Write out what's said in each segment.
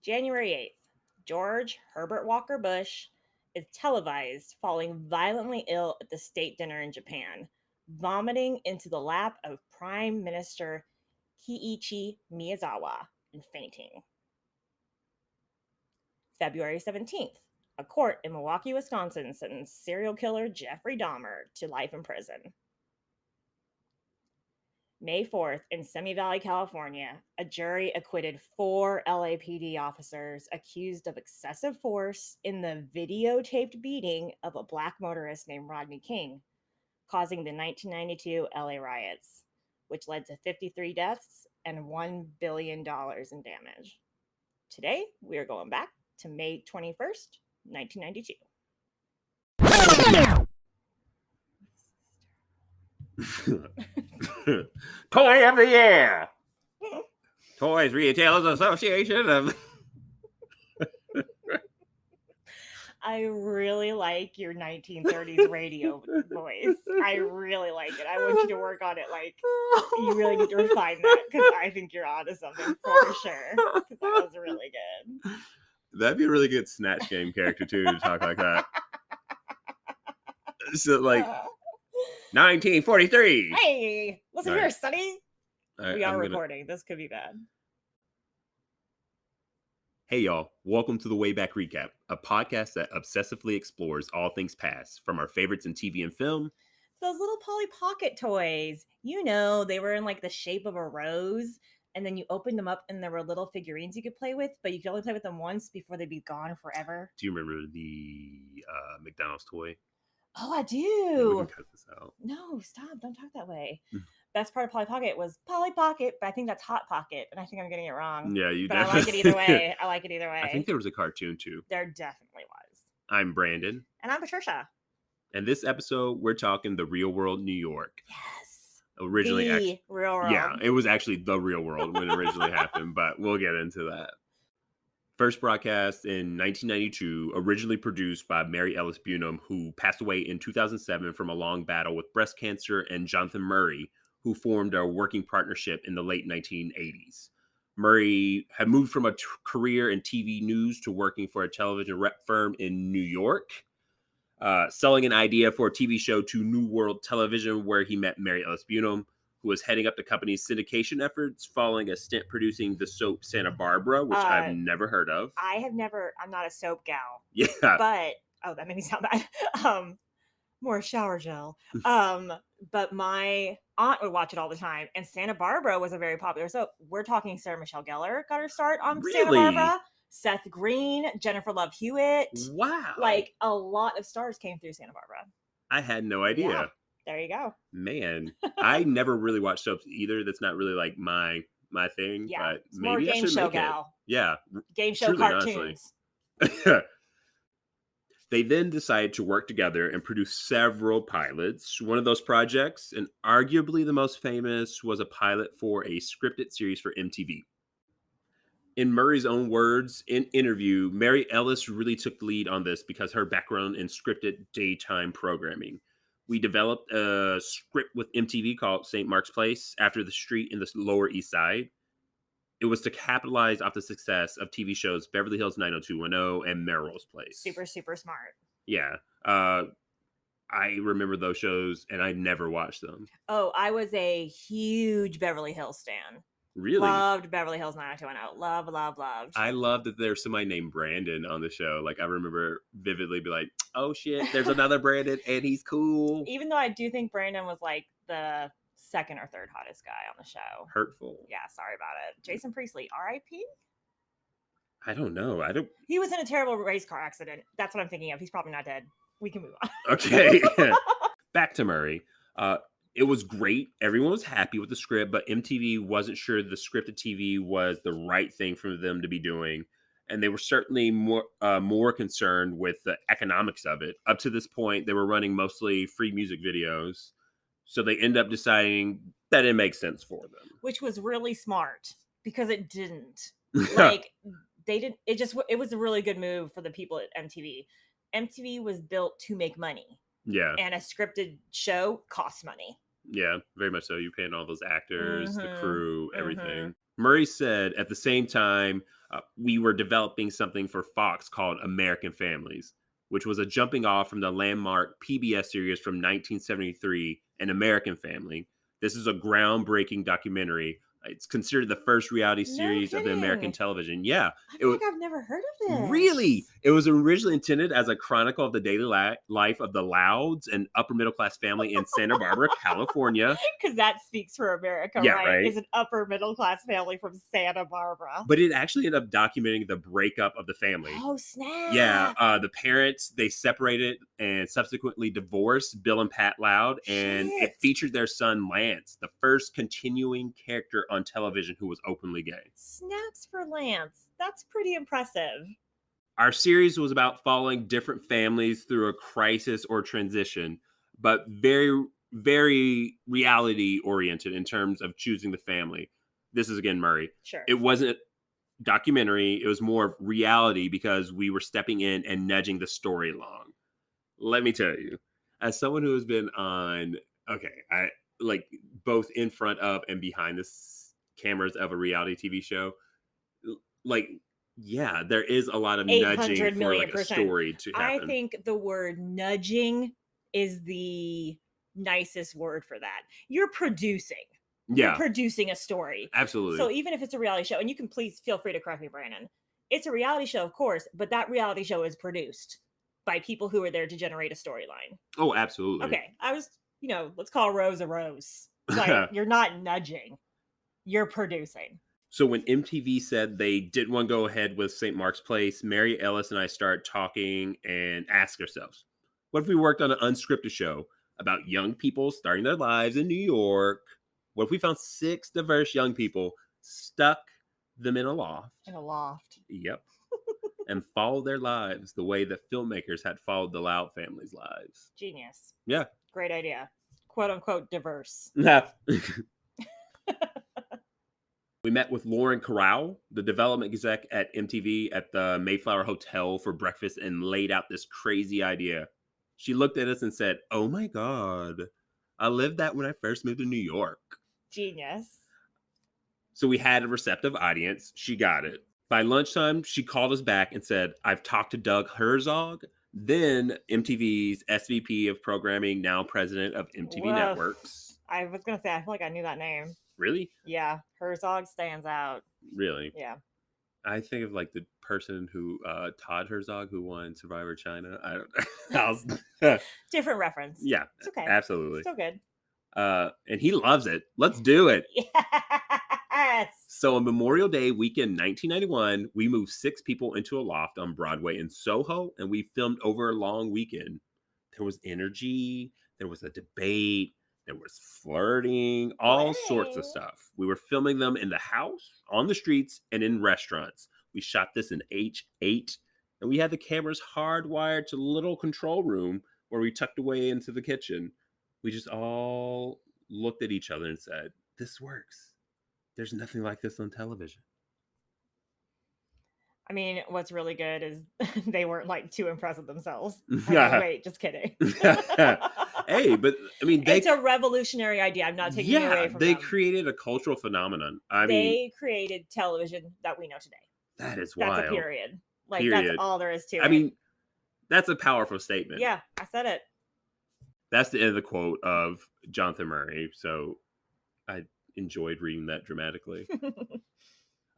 January 8th, George Herbert Walker Bush is televised falling violently ill at the state dinner in Japan, vomiting into the lap of Prime Minister Kiichi Miyazawa and fainting. February 17th, a court in Milwaukee, Wisconsin sentenced serial killer Jeffrey Dahmer to life in prison. May 4th, in Semi Valley, California, a jury acquitted 4 LAPD officers accused of excessive force in the videotaped beating of a black motorist named Rodney King, causing the 1992 LA riots, which led to 53 deaths and $1 billion in damage. Today, we are going back to May 21st, 1992. Toy of the Year! Toys Retailers Association of... I really like your 1930s radio voice. I really like it. I want you to work on it. Like, you really need to refine that because I think you're onto something for sure. Because that was really good. That'd be a really good Snatch Game character, too, to talk like that. So, like, 1943. Hey, listen here, Sonny. We are I'm recording. This could be bad. Hey, y'all. Welcome to the Wayback Recap, a podcast that obsessively explores all things past, from our favorites in TV and film. Those little Polly Pocket toys. You know, they were in like the shape of a rose, and then you opened them up and there were little figurines you could play with, but you could only play with them once before they'd be gone forever. Do you remember the McDonald's toy? Oh, I do. Yeah, we can cut this out. No, stop. Don't talk that way. Best part of Polly Pocket was Polly Pocket, but I think that's Hot Pocket, and I think I'm getting it wrong. Yeah, you but definitely... I like it either way. I like it either way. I think there was a cartoon, too. There definitely was. I'm Brandon. And I'm Patricia. And this episode, we're talking the real world New York. Yes. Originally, the real world. Yeah, it was actually the real world when it originally happened, but we'll get into that. First broadcast in 1992, originally produced by Mary Ellis Bunham, who passed away in 2007 from a long battle with breast cancer, and Jonathan Murray, who formed a working partnership in the late 1980s. Murray had moved from a career in TV news to working for a television rep firm in New York, selling an idea for a TV show to New World Television, where he met Mary Ellis Bunham, who was heading up the company's syndication efforts following a stint producing the soap Santa Barbara, which I've never heard of. I'm not a soap gal. Yeah. But, that made me sound bad. More shower gel. But my aunt would watch it all the time, and Santa Barbara was a very popular soap. We're talking Sarah Michelle Gellar got her start on Santa Barbara. Seth Green, Jennifer Love Hewitt. Wow. Like, a lot of stars came through Santa Barbara. I had no idea. Yeah, there you go. Man, I never really watched soaps either. That's not really like my thing. Yeah, but it's maybe more game show gal. Yeah. Game show cartoons. They then decided to work together and produce several pilots. One of those projects, and arguably the most famous, was a pilot for a scripted series for MTV. In Murray's own words, in interview, Mary Ellis really took the lead on this because her background in scripted daytime programming. We developed a script with MTV called St. Mark's Place, after the street in the Lower East Side. It was to capitalize off the success of TV shows Beverly Hills 90210 and Melrose Place. Super, super smart. Yeah. I remember those shows, and I never watched them. Oh, I was a huge Beverly Hills stan. Really? Loved Beverly Hills 90210. Loved. I love that there's somebody named Brandon on the show. Like, I remember vividly be like, oh shit, there's another Brandon, and he's cool. Even though I do think Brandon was like the second or third hottest guy on the show. Hurtful. Yeah, sorry about it. Jason Priestley, R.I.P.? I don't know. He was in a terrible race car accident. That's what I'm thinking of. He's probably not dead. We can move on. Okay. Back to Murray. It was great. Everyone was happy with the script, but MTV wasn't sure the scripted TV was the right thing for them to be doing. And they were certainly more concerned with the economics of it. Up to this point, they were running mostly free music videos. So they end up deciding that it makes sense for them. Which was really smart, because it didn't. Like, they didn't. It was a really good move for the people at MTV. MTV was built to make money. Yeah. And a scripted show costs money. Yeah, very much so. You're paying all those actors, the crew, everything. Murray said at the same time, We were developing something for Fox called American Families, which was a jumping off from the landmark PBS series from 1973, An American Family. This is a groundbreaking documentary. It's considered the first reality No series of the American kidding. television. Yeah, I it feel was like I've never heard of really. this. It was originally intended as a chronicle of the daily life of the Louds, an upper middle class family in Santa Barbara, California. Because that speaks for America, Yeah, right? right. Is an upper middle class family from Santa Barbara. But it actually ended up documenting the breakup of the family. Oh, Yeah, snap. the parents, they separated and subsequently divorced, Bill and Pat Loud, and it Shit. featured their son Lance, the first continuing character on television who was openly gay. Snaps for Lance. That's pretty impressive. Our series was about following different families through a crisis or transition, but very, very reality oriented in terms of choosing the family. This is again Murray. Sure. It wasn't documentary, it was more of reality because we were stepping in and nudging the story along. Let me tell you, as someone who has been on, okay, I like both in front of and behind the cameras of a reality TV show, like, yeah, there is a lot of nudging 800 for million like a percent. story to I happen. think the word nudging is the nicest word for that. You're producing. You're Yeah, producing a story. absolutely. So even if it's a reality show, and you can please feel free to correct me, Brandon, it's a reality show, of course, but that reality show is produced by people who are there to generate a storyline. Oh, absolutely. Okay, I was, let's call Rose a rose. Like, you're not nudging, you're producing. So when MTV said they didn't want to go ahead with St. Mark's Place, Mary Ellis and I started talking and asked ourselves, what if we worked on an unscripted show about young people starting their lives in New York? What if we found 6 diverse young people, stuck them in a loft? In a loft. Yep. And followed their lives the way that filmmakers had followed the Loud family's lives. Genius. Yeah. Great idea. Quote unquote diverse. We met with Lauren Corral, the development exec at MTV, at the Mayflower Hotel for breakfast and laid out this crazy idea. She looked at us and said, "Oh my God, I lived that when I first moved to New York." Genius. So we had a receptive audience. She got it. By lunchtime, she called us back and said, "I've talked to Doug Herzog, then MTV's SVP of programming, now president of MTV Woof. Networks." I was going to say, I feel like I knew that name. Really? Yeah. Herzog stands out. Really? Yeah. I think of like the person who Todd Herzog who won Survivor China. I don't. Different reference. Yeah, It's okay. absolutely. Still good. And he loves it. Let's do it. Yes. So on Memorial Day weekend 1991, we moved 6 people into a loft on Broadway in Soho, and we filmed over a long weekend. There was energy, there was a debate, there was flirting, all sorts of Flirting. stuff. We were filming them in the house, on the streets, and in restaurants. We shot this in H8, and we had the cameras hardwired to the little control room where we tucked away into the kitchen. We just all looked at each other and said, "This works. There's nothing like this on television." I mean, what's really good is they weren't like too impressed with themselves. I mean, wait, just kidding. Hey, but I mean, It's a revolutionary idea. I'm not taking it away from they them. created a cultural phenomenon. I mean, They created television that we know today. that is That's wild. a period. Like, Period. that's all there is to it. I mean, that's a powerful statement. yeah, I said it. That's the end of the quote of Jonathan Murray. So I enjoyed reading that dramatically.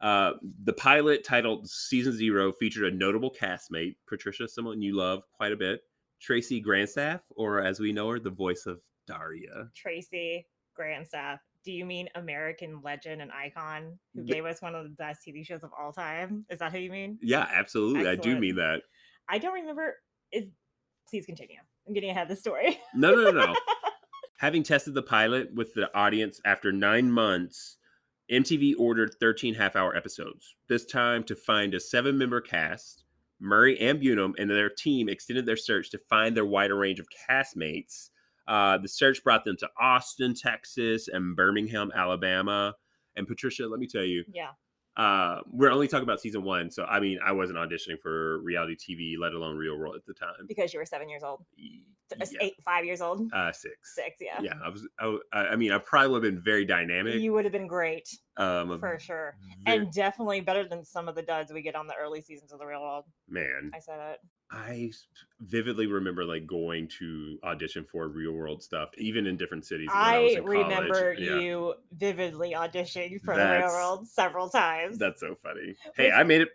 The pilot, titled Season 0, featured a notable castmate, Patricia, someone you love quite a bit, Tracy Grandstaff, or as we know her, the voice of Daria. Tracy Grandstaff. Do you mean American legend and icon who gave us one of the best TV shows of all time? Is that who you mean? Yeah, absolutely. Excellent. I do mean that. I don't remember. Please continue. I'm getting ahead of the story. No. Having tested the pilot with the audience after 9 months, MTV ordered 13 half-hour episodes. This time to find a 7-member cast. Murray and Bunham and their team extended their search to find their wider range of castmates. The search brought them to Austin, Texas, and Birmingham, Alabama. And Patricia, let me tell you, Yeah. we're only talking about season 1, so I mean, I wasn't auditioning for reality TV, let alone real world at the time. Because you were 7 years old. Yeah. 5 years old. 6. 6, yeah. Yeah, I mean, I probably would have been very dynamic. You would have been great A for sure, ve- and definitely better than some of the duds we get on the early seasons of The Real World. Man, I said it. I vividly remember like going to audition for real world stuff, even in different cities when I was I in college. remember Yeah, you vividly auditioning for The Real that's World several times. that's so funny. Hey, With I made it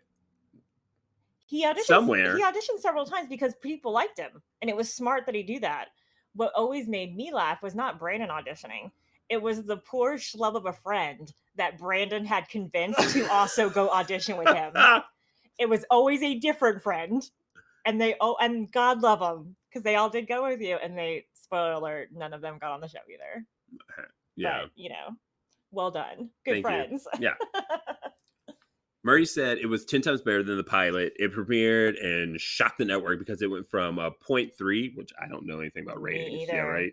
He somewhere. auditioned several times because people liked him, and it was smart that he do that. What always made me laugh was not Brandon auditioning. It was the poor schlub of a friend that Brandon had convinced to also go audition with him. It was always a different friend, and and God love them because they all did go with you, and spoiler alert, none of them got on the show either. Yeah, But well done, good thank friends. you. Yeah. Murray said it was 10 times better than the pilot. It premiered and shocked the network because it went from a 0.3, which I don't know anything about Me ratings. either. Yeah,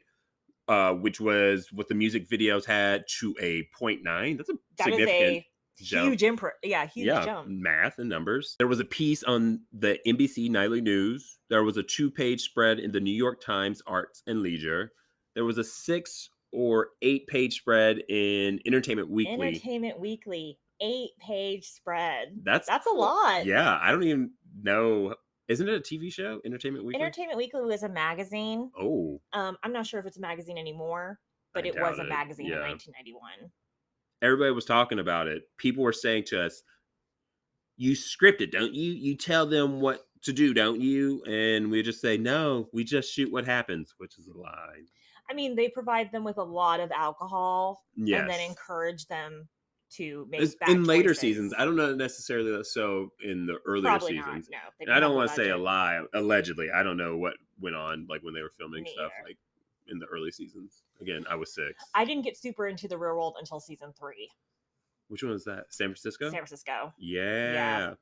right. Which was what the music videos had, to a 0.9. That's a significant jump. Huge huge jump. Math and numbers. There was a piece on the NBC Nightly News. There was a 2-page spread in the New York Times Arts and Leisure. There was a 6 or 8-page spread in Entertainment Weekly. Entertainment Weekly, 8-page spread. That's a lot. Yeah, I don't even know. Isn't it a TV show, Entertainment Weekly? Entertainment Weekly was a magazine. Oh. I'm not sure if it's a magazine anymore, but it was a magazine in 1991. Everybody was talking about it. People were saying to us, "You script it, don't you? You tell them what to do, don't you?" And we just say, "No, we just shoot what happens," which is a lie. I mean, they provide them with a lot of alcohol and then Yes. encourage them to make bad In later choices. seasons. I don't know necessarily so in the earlier Probably seasons. not. No, they And I don't want to say a budget. lie. Allegedly, I don't know what went on like when they were filming Me stuff either. like in the early seasons. Again, I was 6. I didn't get super into The Real World until season 3. Which one was that? San Francisco? San Francisco. Yeah.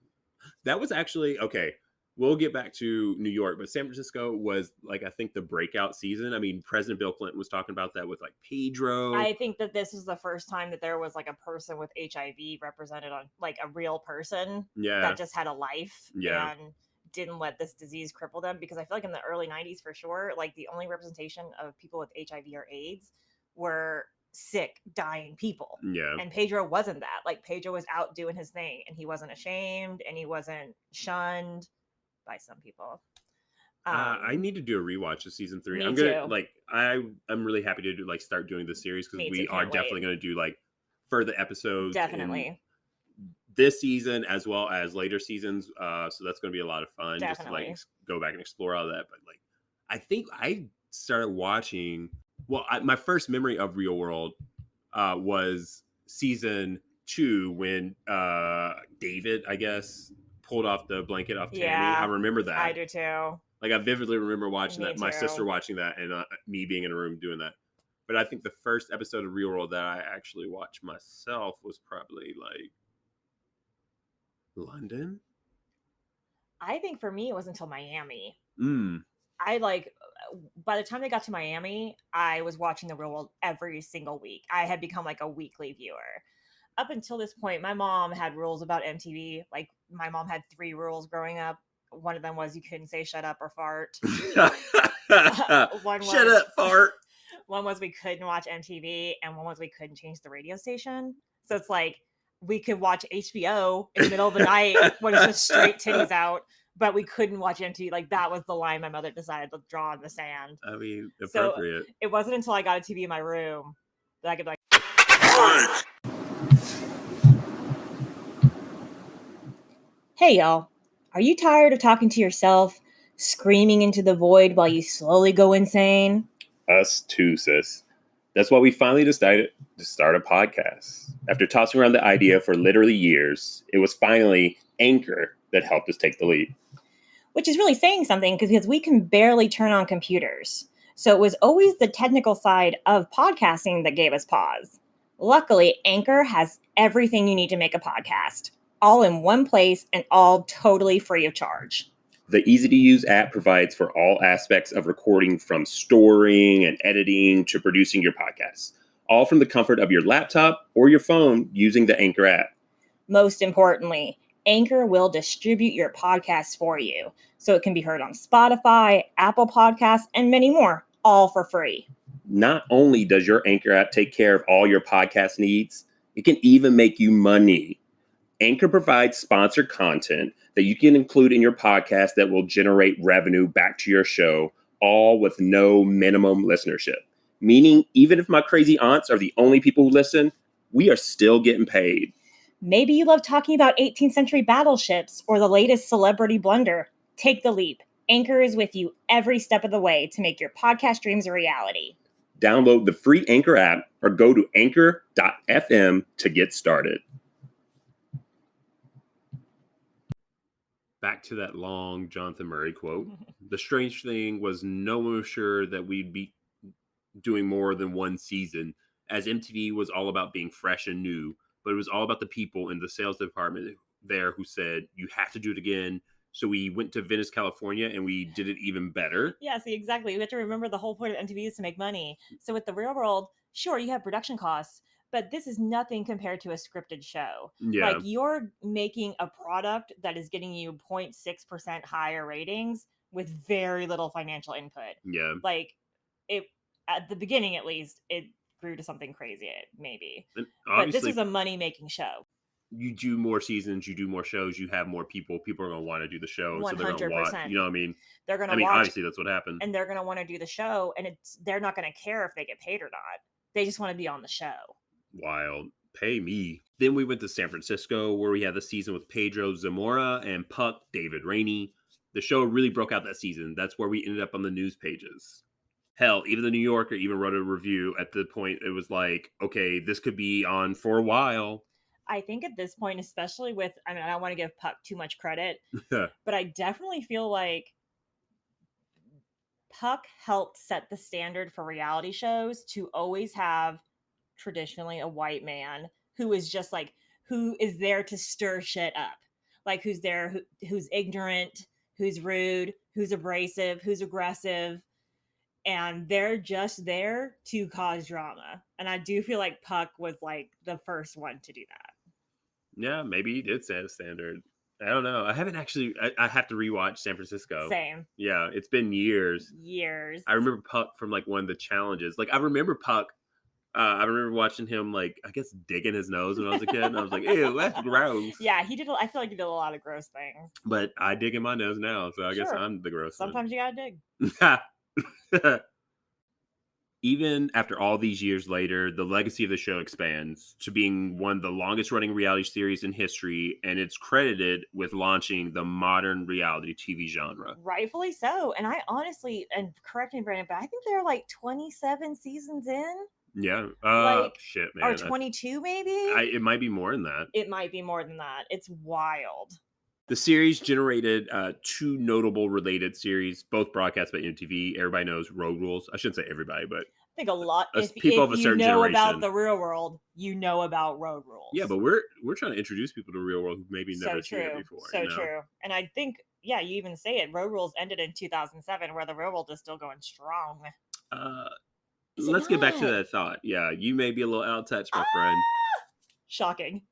That was actually okay. We'll get back to New York, but San Francisco was like, I think, the breakout season. I mean, President Bill Clinton was talking about that with like Pedro. I think that this is the first time that there was like a person with HIV represented on, like, a real person that just had a life and didn't let this disease cripple them. Because I feel like in the early 90s, for sure, like the only representation of people with HIV or AIDS were sick, dying people. Yeah. And Pedro wasn't that. Like, Pedro was out doing his thing, and he wasn't ashamed, and he wasn't shunned by some people. I need to do a rewatch of season 3. Me I'm gonna too. like I'm really happy to do start doing the series because we are definitely going to do like further episodes. Definitely. This season as well as later seasons. So that's going to be a lot of fun. Definitely. Just to like go back and explore all that. But like, I think I started watching. Well, my first memory of Real World was season 2 when David, I guess, pulled off the blanket off Tammy. I remember that. I do too. Like, I vividly remember watching Me that. My too. sister watching that, and me being in a room doing that. But I think the first episode of Real World that I actually watched myself was probably like London. I think for me it was until Miami. Mm. I by the time they got to Miami, I was watching The Real World every single week. I had become like a weekly viewer. Up until this point, my mom had rules about MTV. Like, my mom had 3 rules growing up. One of them was you couldn't say shut up or fart. Shut up, fart. One was we couldn't watch MTV, and one was we couldn't change the radio station. So it's like we could watch HBO in the middle of the night when it's just straight titties out, but we couldn't watch MTV. Like, that was the line my mother decided to draw in the sand. I mean, appropriate. So it wasn't until I got a TV in my room that I could be like, hey, y'all. Are you tired of talking to yourself, screaming into the void while you slowly go insane? Us too, sis. That's why we finally decided to start a podcast. After tossing around the idea for literally years, it was finally Anchor that helped us take the lead. Which is really saying something, because we can barely turn on computers. So it was always the technical side of podcasting that gave us pause. Luckily, Anchor has everything you need to make a podcast, all in one place and all totally free of charge. The easy-to-use app provides for all aspects of recording, from storing and editing to producing your podcasts, all from the comfort of your laptop or your phone using the Anchor app. Most importantly, Anchor will distribute your podcast for you, so it can be heard on Spotify, Apple Podcasts, and many more, all for free. Not only does your Anchor app take care of all your podcast needs, it can even make you money. Anchor provides sponsored content that you can include in your podcast that will generate revenue back to your show, all with no minimum listenership. Meaning, even if my crazy aunts are the only people who listen, we are still getting paid. Maybe you love talking about 18th century battleships or the latest celebrity blunder. Take the leap. Anchor is with you every step of the way to make your podcast dreams a reality. Download the free Anchor app or go to anchor.fm to get started. Back to that long Jonathan Murray quote. The strange thing was no one was sure that we'd be doing more than one season, as MTV was all about being fresh and new, but it was all about the people in the sales department there who said, you have to do it again. So we went to Venice, California, and we did it even better. Yeah, see, exactly. We have to remember the whole point of MTV is to make money. So with the real world, sure, you have production costs, but this is nothing compared to a scripted show. Yeah. Like, you're making a product that is getting you 0.6% higher ratings with very little financial input. Yeah. Like, it at the beginning, at least, it grew to something crazy, maybe. But this is a money-making show. You do more seasons, you do more shows, you have more people. People are going to want to do the show, 100%. so they're going to watch. You know what I mean? They're going to watch. Obviously, that's what happened. And they're going to want to do the show, and they're not going to care if they get paid or not. They just want to be on the show. Wild. Pay me. Then we went to San Francisco, where we had the season with Pedro Zamora and Puck David Rainey. The show really broke out that season. That's where we ended up on the news pages. Hell, even the New Yorker even wrote a review at the point. It was like, okay, this could be on for a while. I think at this point, especially with, I don't want to give Puck too much credit, but I definitely feel like Puck helped set the standard for reality shows to always have traditionally a white man who is just like, who is there to stir shit up. Like, who's there, who's ignorant, who's rude, who's abrasive, who's aggressive. And they're just there to cause drama. And I do feel like Puck was like the first one to do that. Yeah, maybe he did set a standard. I don't know. I haven't actually. I have to rewatch San Francisco. Same. Yeah, it's been years. Years. I remember Puck from like one of the challenges. Like, I remember Puck. I remember watching him, like, I guess digging his nose when I was a kid, and I was like, "Ew, that's gross." Yeah, he did. I feel like he did a lot of gross things. But I dig in my nose now, so I guess I'm the gross one. Sometimes you gotta dig. Even after all these years later, the legacy of the show expands to being one of the longest running reality series in history, and it's credited with launching the modern reality TV genre. Rightfully so. And I honestly, and correct me, Brandon, but I think they're like 27 seasons in. Yeah. Shit, man. Or 22 maybe? It might be more than that. It might be more than that. It's wild. The series generated two notable related series, both broadcast by MTV. Everybody knows Road Rules. I shouldn't say everybody, but I think a lot. People of a certain you know generation. About the real world, you know about Road Rules. Yeah, but we're trying to introduce people to the real world who maybe never seen it before. So true. And I think, yeah, you even say it. Road Rules ended in 2007, where the real world is still going strong. Let's get back to that thought. Yeah, you may be a little out of touch, my friend. Shocking.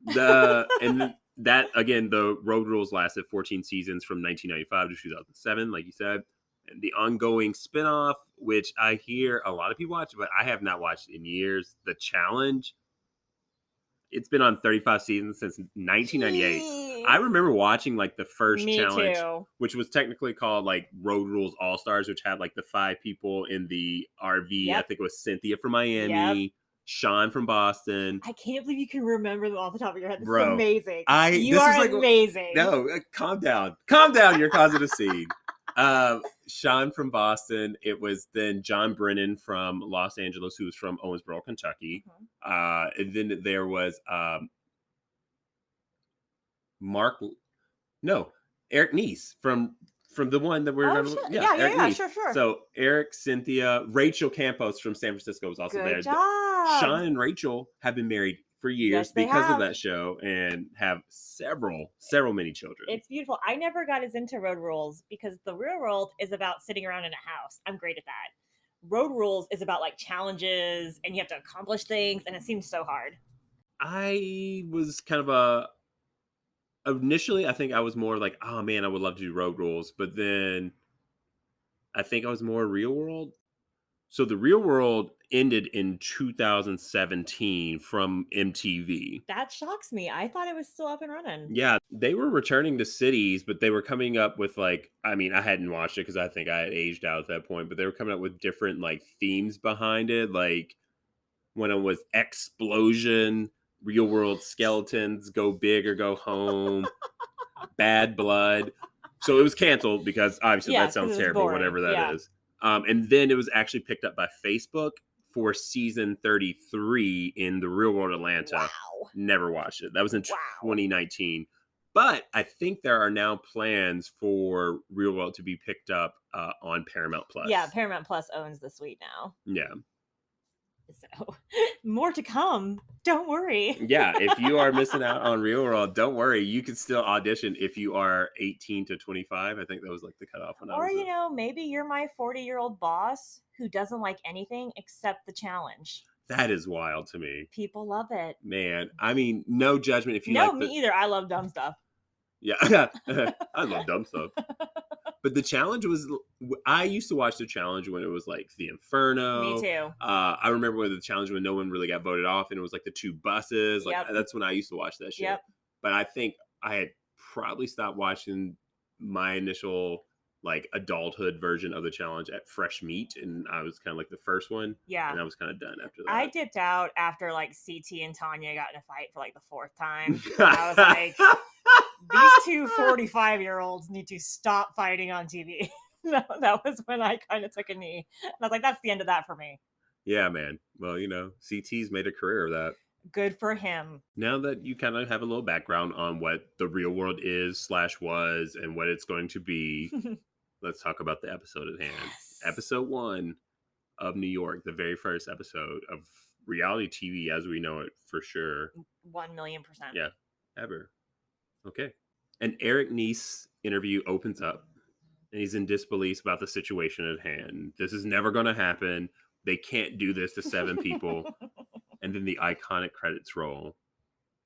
That, again, the Road Rules lasted 14 seasons from 1995 to 2007, like you said. And the ongoing spinoff, which I hear a lot of people watch, but I have not watched in years, The Challenge. It's been on 35 seasons since 1998. Jeez. I remember watching like the first challenge, which was technically called like Road Rules All Stars, which had like the 5 people in the RV. Yep. I think it was Cynthia from Miami. Yep. Sean from Boston. I can't believe you can remember them off the top of your head. This is amazing. You are amazing. No, calm down. Calm down. You're causing a scene. Sean from Boston. It was then John Brennan from Los Angeles, who was from Owensboro, Kentucky. Mm-hmm. And then there was Eric Neese from the one that we're going to... Yeah, sure. So Eric, Cynthia, Rachel Campos from San Francisco was also there. Good job. Sean and Rachel have been married for years because of that show and have several many children. It's beautiful. I never got as into Road Rules because the real world is about sitting around in a house. I'm great at that. Road Rules is about like challenges and you have to accomplish things, and it seems so hard. I was kind of Initially, I think I was more like, "Oh, man, I would love to do Road Rules," but then I think I was more Real World. So the Real World ended in 2017 from MTV. That shocks me. I thought it was still up and running. Yeah, they were returning to cities, but they were coming up with like, I mean, I hadn't watched it because I think I had aged out at that point, but they were coming up with different like themes behind it. Like when it was explosion, real world skeletons, go big or go home, bad blood. So it was canceled because obviously Yeah, that because sounds it was terrible, boring. whatever that Yeah. is. And then it was actually picked up by Facebook for season 33 in the real world Atlanta. Wow. Never watched it. That was in Wow. 2019. But I think there are now plans for Real World to be picked up on Paramount Plus. Yeah, Paramount Plus owns the suite now. Yeah. So more to come. Don't worry. Yeah. If you are missing out on Real World, don't worry. You can still audition if you are 18 to 25. I think that was like the cutoff when I Or, was. maybe you're my 40-year-old boss who doesn't like anything except the challenge. That is wild to me. People love it. Man, I mean, no judgment if you No, like me either. I love dumb stuff. Yeah, I love dumb stuff. But the challenge was, I used to watch the challenge when it was like the Inferno. Me too. I remember when the challenge when no one really got voted off, and it was like the two buses. Like Yep. that's when I used to watch that shit. Yep. But I think I had probably stopped watching my initial like adulthood version of the challenge at Fresh Meat, and I was kind of like the first one. Yeah. And I was kind of done after that. I dipped out after like CT and Tanya got in a fight for like the 4th time. I was like, these two 45-year-olds need to stop fighting on TV. That was when I kind of took a knee. And I was like, that's the end of that for me. Yeah, man. Well, CT's made a career of that. Good for him. Now that you kind of have a little background on what the real world is / was and what it's going to be, let's talk about the episode at hand. Yes. Episode 1 of New York, the very first episode of reality TV as we know it for sure. 1,000,000%. Yeah, ever. Okay. An Eric Nies interview opens up and he's in disbelief about the situation at hand. This is never going to happen. They can't do this to 7 people. And then the iconic credits roll.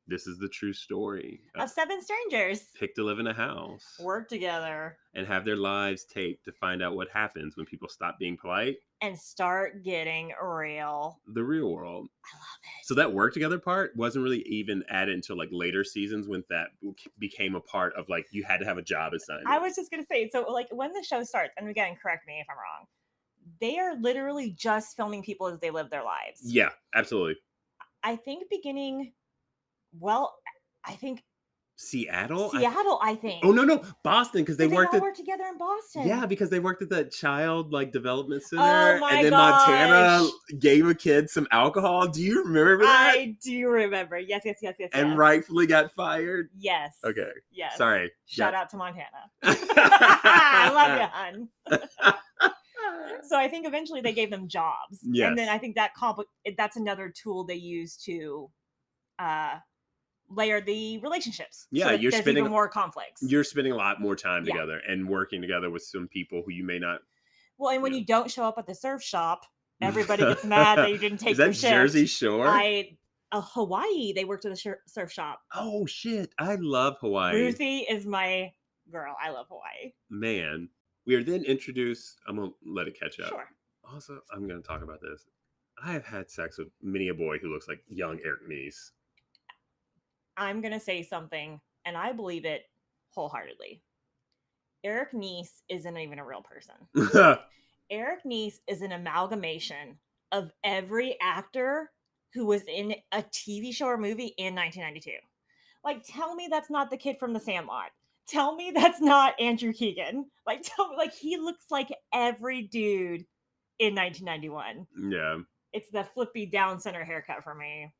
This is the true story Of 7 strangers. Pick to live in a house. Work together. And have their lives taped to find out what happens when people stop being polite. And start getting real. The real world. I love it. So that work together part wasn't really even added until like later seasons when that became a part of like you had to have a job assignment. I was just going to say, so like when the show starts, and again, correct me if I'm wrong, they are literally just filming people as they live their lives. Yeah, absolutely. I think Seattle? I think. Oh, no. Boston, because they worked all work together in Boston. Yeah, because they worked at that child like development center. Oh my and then gosh. Montana gave a kid some alcohol. Do you remember that? I do remember. Yes. And rightfully got fired. Yes. Okay. Yes. Sorry. Shout out to Montana. I love you, hon. So I think eventually they gave them jobs. Yes. And then I think that's another tool they use to layer the relationships. Yeah, so you're there's spending even more conflicts. You're spending a lot more time together and working together with some people who you may not. Well, and when you don't show up at the surf shop, everybody gets mad that you didn't take your shift. Is that Jersey Shore? Hawaii, they worked at a surf shop. Oh shit, I love Hawaii. Ruthie is my girl. I love Hawaii. Man, we are then introduced. I'm gonna let it catch up. Sure. Also, I'm gonna talk about this. I have had sex with many a boy who looks like young Eric Nies. I'm going to say something, and I believe it wholeheartedly. Eric Nies isn't even a real person. Eric Nies is an amalgamation of every actor who was in a TV show or movie in 1992. Like, tell me that's not the kid from The Sandlot. Tell me that's not Andrew Keegan. Like, tell me, like, he looks like every dude in 1991. Yeah. It's the flippy down center haircut for me.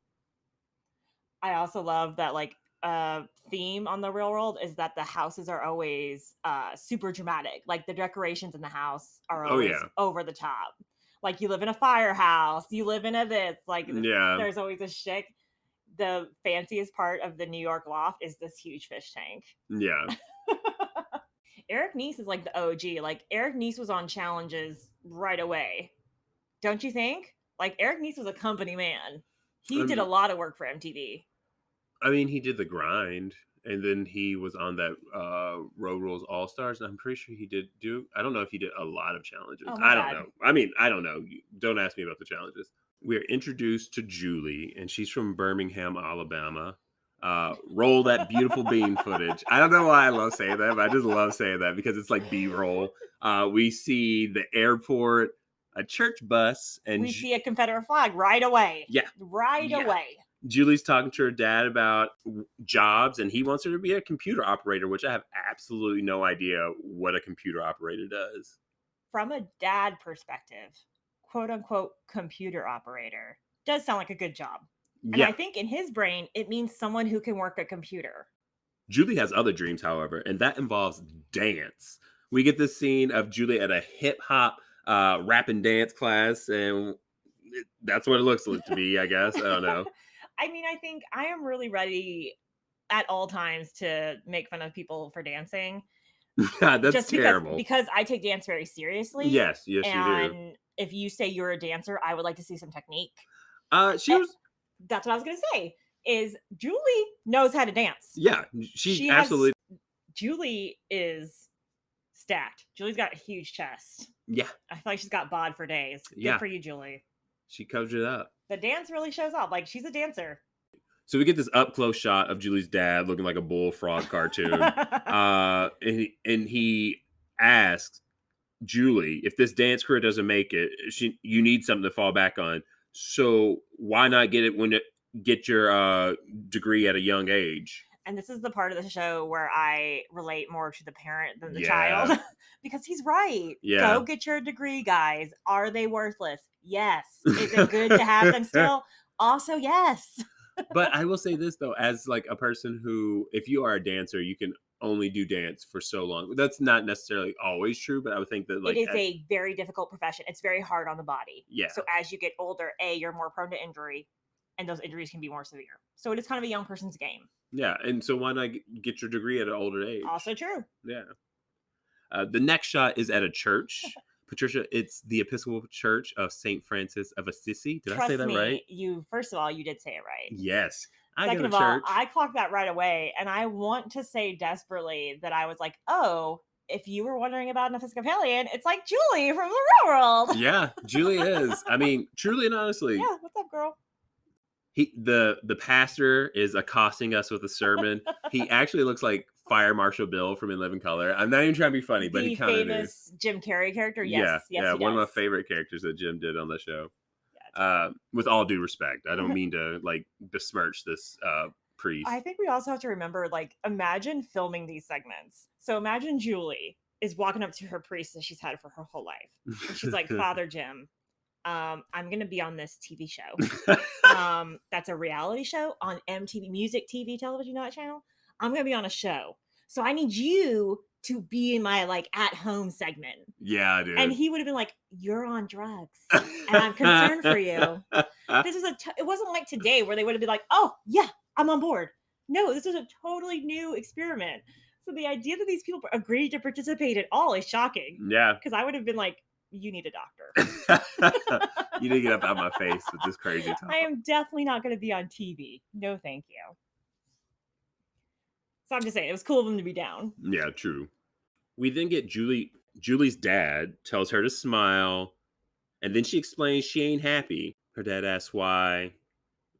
I also love that like theme on the real world is that the houses are always super dramatic. Like the decorations in the house are always over the top. Like you live in a firehouse, you live in a this, like there's always a shtick. The fanciest part of the New York loft is this huge fish tank. Yeah. Eric Nies is like the OG. Like Eric Nies was on challenges right away. Don't you think? Like Eric Nies was a company man. He did a lot of work for MTV. I mean, he did The Grind, And then he was on that Road Rules All Stars. And I'm pretty sure he did do. I don't know if he did a lot of challenges. Oh my I don't God. know. I mean, I don't know. Don't ask me about the challenges. We're introduced to Julie, and she's from Birmingham, Alabama. Roll that beautiful bean footage. I don't know why I love saying that, but I just love saying that because it's like B-roll. We see the airport, a church bus, and We see a Confederate flag right away. yeah, Right yeah. away. Julie's talking to her dad about jobs, and he wants her to be a computer operator, which I have absolutely no idea what a computer operator does. From a dad perspective, quote unquote computer operator does sound like a good job. And Yeah. I think in his brain, it means someone who can work a computer. Julie has other dreams, however, and that involves dance. We get this scene of Julie at a hip hop rap and dance class, and that's what it looks like to me, I guess. I don't know. I mean, I think I am really ready at all times to make fun of people for dancing. That's just terrible. Because I take dance very seriously. Yes, you do. And if you say you're a dancer, I would like to see some technique. That's what I was going to say, is Julie knows how to dance. Yeah, she absolutely. Julie is stacked. Julie's got a huge chest. Yeah. I feel like she's got bod for days. Yeah. Good for you, Julie. She covers it up. The dance really shows off. Like, she's a dancer. So we get this up close shot of Julie's dad looking like a bullfrog cartoon. And he asks Julie, if this dance career doesn't make it, you need something to fall back on. So why not get your degree at a young age? And this is the part of the show where I relate more to the parent than the child. Because he's right. Yeah. Go get your degree, guys. Are they worthless? Yes. Is it good to have them still? Also, yes. But I will say this, though, as like a person who, if you are a dancer, you can only do dance for so long. That's not necessarily always true, but I would think that like it is a very difficult profession. It's very hard on the body. Yeah. So as you get older, you're more prone to injury, and those injuries can be more severe. So it is kind of a young person's game. Yeah, and so why not get your degree at an older age? Also true. Yeah. The next shot is at a church. Patricia, it's the Episcopal Church of St. Francis of Assisi. Did I say that right? First of all, you did say it right. Yes. Second of all, I clocked that right away, and I want to say desperately that I was like, oh, if you were wondering about an Episcopalian, it's like Julie from the real world. Yeah, Julie is. I mean, truly and honestly. Yeah, what's up, girl? The pastor is accosting us with a sermon. He actually looks like Fire Marshal Bill from In Living Color. I'm not even trying to be funny, but he kind of is. Famous Jim Carrey character. Yes, yeah, one of my favorite characters that Jim did on the show. With all due respect, I don't mean to like besmirch this priest. I think we also have to remember, like, imagine filming these segments. So imagine Julie is walking up to her priest that she's had for her whole life. And she's like, Father Jim, I'm going to be on this TV show. That's a reality show on MTV, Music TV, television, you know that channel? I'm going to be on a show. So I need you to be in my, like, at-home segment. Yeah, dude. And he would have been like, you're on drugs. And I'm concerned for you. It wasn't like today where they would have been like, oh, yeah, I'm on board. No, this is a totally new experiment. So the idea that these people agreed to participate at all is shocking. Yeah. Because I would have been like, you need a doctor. You need to get up out of my face with this crazy talk. I am definitely not going to be on TV. No, thank you. So I'm just saying, it was cool of them to be down. Yeah, true. We then get Julie's dad tells her to smile, and then she explains she ain't happy. Her dad asks why,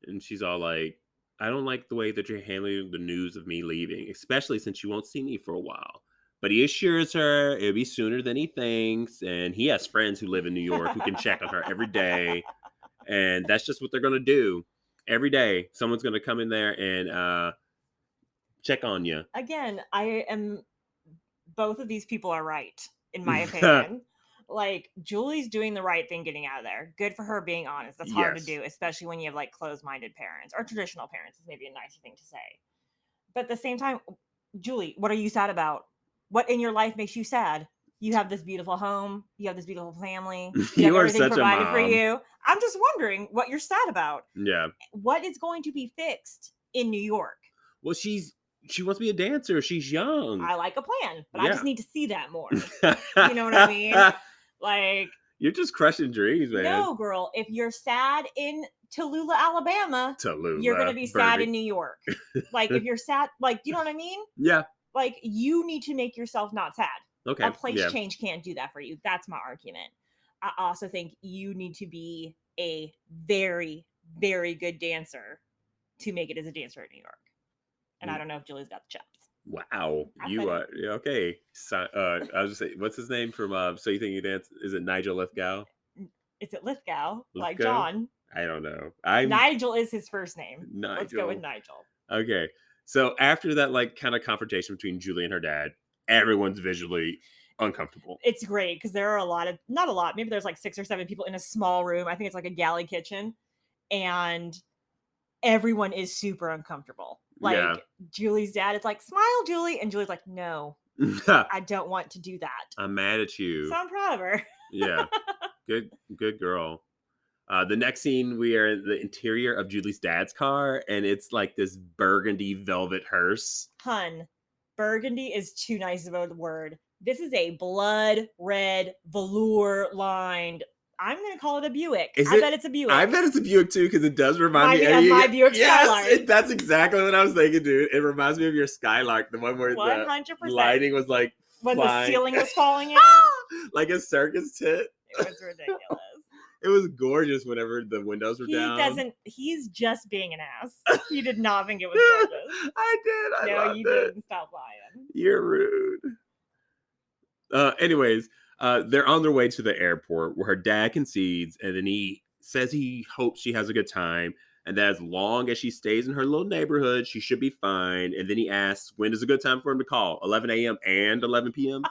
and she's all like, I don't like the way that you're handling the news of me leaving, especially since you won't see me for a while. But he assures her it'll be sooner than he thinks, and he has friends who live in New York who can check on her every day, and that's just what they're going to do. Every day, someone's going to come in there and check on you. Again, both of these people are right, in my opinion. Like, Julie's doing the right thing getting out of there. Good for her being honest. That's hard to do, especially when you have, like, closed-minded parents, or traditional parents is maybe a nicer thing to say. But at the same time, Julie, what are you sad about? What in your life makes you sad? You have this beautiful home. You have this beautiful family. You are everything such provided a mom. for you. I'm just wondering what you're sad about. Yeah. What is going to be fixed in New York? Well, she wants to be a dancer. She's young. I like a plan, but I just need to see that more. You know what I mean? Like, You're just crushing dreams, man. No, girl. If you're sad in Tallulah, Alabama, you're gonna Tallulah, be sad in perfect. New York. Like if you're sad, like you know what I mean? Yeah. Like you need to make yourself not sad. A Okay. place Yeah. change can't do that for you. That's my argument. I also think you need to be a very, very good dancer to make it as a dancer in New York. And I don't know if Julie's got the chops. Wow. I You said are yeah, okay. So, I was just saying, what's his name from So You Think You Dance? Is it Nigel Lithgow? Is it Lithgow? Like Lithgow? John. I don't know. I'm Nigel is his first name. Let's go with Nigel. Nigel. Okay. So after that, like, kind of confrontation between Julie and her dad, everyone's visually uncomfortable. It's great because there are not a lot, maybe there's like 6 or 7 people in a small room. I think it's like a galley kitchen. And everyone is super uncomfortable. Like Yeah. Julie's dad is like, smile, Julie. And Julie's like, no, I don't want to do that. I'm mad at you. So I'm proud of her. Yeah. Good girl. The next scene, we are in the interior of Julie's dad's car, and it's like this burgundy velvet hearse. Hun, burgundy is too nice of a word. This is a blood red velour lined. I'm gonna call it a Buick. I bet it's a Buick. I bet it's a Buick too, because it does remind me of my Buick Skylark. Yes, that's exactly what I was thinking, dude. It reminds me of your Skylark, the one where 100%. the lighting was like when flying. The ceiling was falling in, like a circus tit. It was ridiculous. It was gorgeous whenever the windows were down. He's just being an ass. He did not think it was gorgeous. I did. I loved it. Didn't. Stop lying. You're rude. Anyways, they're on their way to the airport where her dad concedes, and then he says he hopes she has a good time, and that as long as she stays in her little neighborhood, she should be fine. And then he asks, when is a good time for him to call? 11 a.m. and 11 p.m.?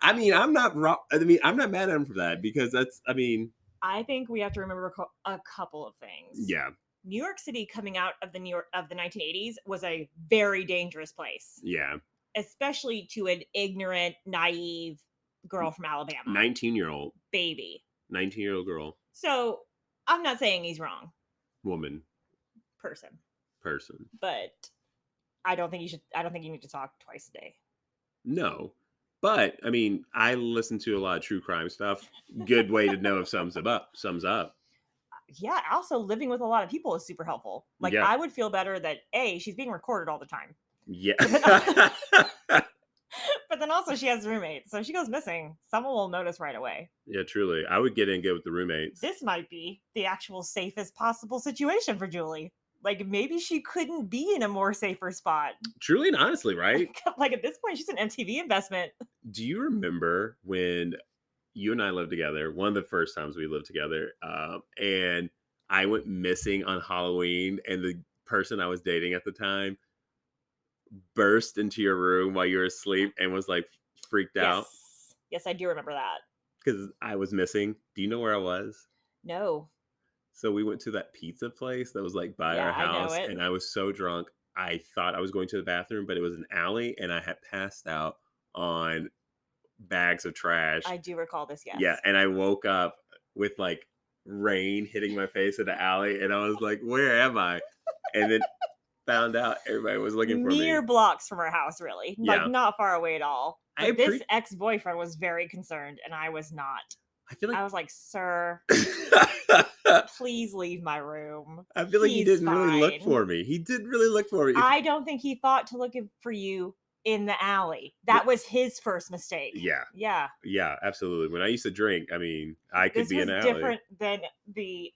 I mean, I'm not wrong. I mean, I'm not mad at him for that because I think we have to remember a couple of things. Yeah. New York City coming out of the 1980s was a very dangerous place. Yeah. Especially to an ignorant, naive girl from Alabama. 19-year-old. Baby. 19-year-old girl. So, I'm not saying he's wrong. Woman. Person. But I don't think you need to talk twice a day. No. But, I mean, I listen to a lot of true crime stuff. Good way to know if sums up. Yeah, also living with a lot of people is super helpful. Like, I would feel better that, A, she's being recorded all the time. Yeah. But then also she has roommates. So if she goes missing, someone will notice right away. Yeah, truly. I would get in good with the roommates. This might be the actual safest possible situation for Julie. Like, maybe she couldn't be in a more safer spot. Truly and honestly, right? Like, at this point, she's an MTV investment. Do you remember when you and I lived together, one of the first times we lived together, and I went missing on Halloween, and the person I was dating at the time burst into your room while you were asleep and was, like, freaked out? Yes, I do remember that. Because I was missing. Do you know where I was? No. So we went to that pizza place that was like by our house, and I was so drunk, I thought I was going to the bathroom, but it was an alley, and I had passed out on bags of trash. I do recall this, yes. Yeah, and I woke up with like rain hitting my face in the alley, and I was like, where am I? And then found out everybody was looking for me. Mere blocks from our house, really. Like, not far away at all. But this ex-boyfriend was very concerned, and I was not. I was like, sir, please leave my room. I feel like he didn't really look for me. He didn't really look for me. I don't think he thought to look for you in the alley. That was his first mistake. Yeah, absolutely. When I used to drink, I mean, I could be in an alley. This was different than the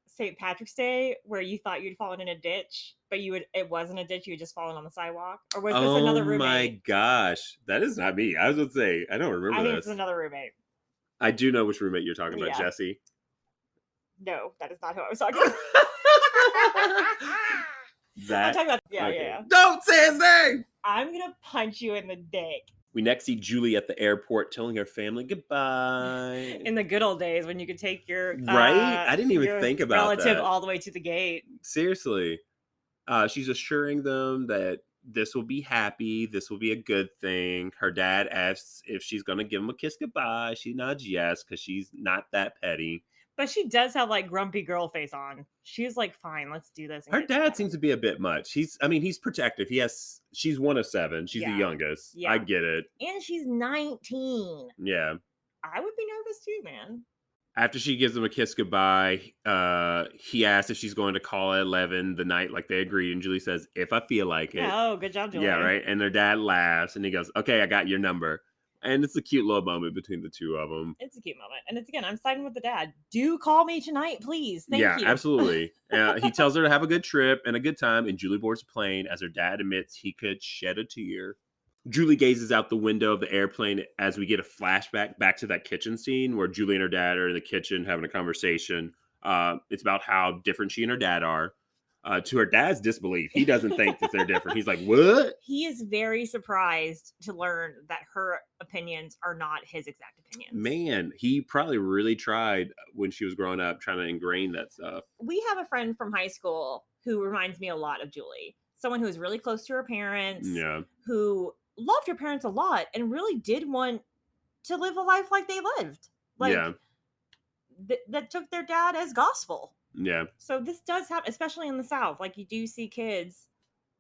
St. Patrick's Day where you thought you'd fallen in a ditch, but it wasn't a ditch, you had just fallen on the sidewalk. Or was this another roommate? Oh my gosh, that is not me. I was going to say, I don't remember I think this. it's another roommate. I do know which roommate you're talking about, Jesse. No, that is not who I was talking about. I'm talking about, yeah. Don't say his name! I'm going to punch you in the dick. We next see Julie at the airport telling her family goodbye. In the good old days when you could take your right? I didn't even think about relative that. All the way to the gate. Seriously. She's assuring them that this will be happy. This will be a good thing. Her dad asks if she's going to give him a kiss goodbye. She nods yes, because she's not that petty. But she does have like grumpy girl face on. She's like, fine, let's do this. Her dad seems to be a bit much. He's protective. She's one of 7. She's the youngest. Yeah. I get it. And she's 19. Yeah. I would be nervous Travis too, man. After she gives him a kiss goodbye, he asks if she's going to call at 11 the night like they agreed, and Julie says, "If I feel like it." Oh, good job, Yeah, Julie. right. And their dad laughs, and he goes, "Okay, I got your number." And it's a cute little moment between the two of them. It's a cute moment. And it's again, I'm siding with the dad. Do call me tonight, please. Thank Yeah, you. absolutely. He tells her to have a good trip and a good time, and Julie boards a plane as her dad admits he could shed a tear. Julie gazes out the window of the airplane as we get a flashback back to that kitchen scene where Julie and her dad are in the kitchen having a conversation. It's about how different she and her dad are. To her dad's disbelief, he doesn't think that they're different. He's like, "What?" He is very surprised to learn that her opinions are not his exact opinions. Man, he probably really tried when she was growing up trying to ingrain that stuff. We have a friend from high school who reminds me a lot of Julie. Someone who is really close to her parents, Yeah. who loved her parents a lot and really did want to live a life like they lived. Like, Yeah. that took their dad as gospel. Yeah. So this does happen, especially in the South. Like, you do see kids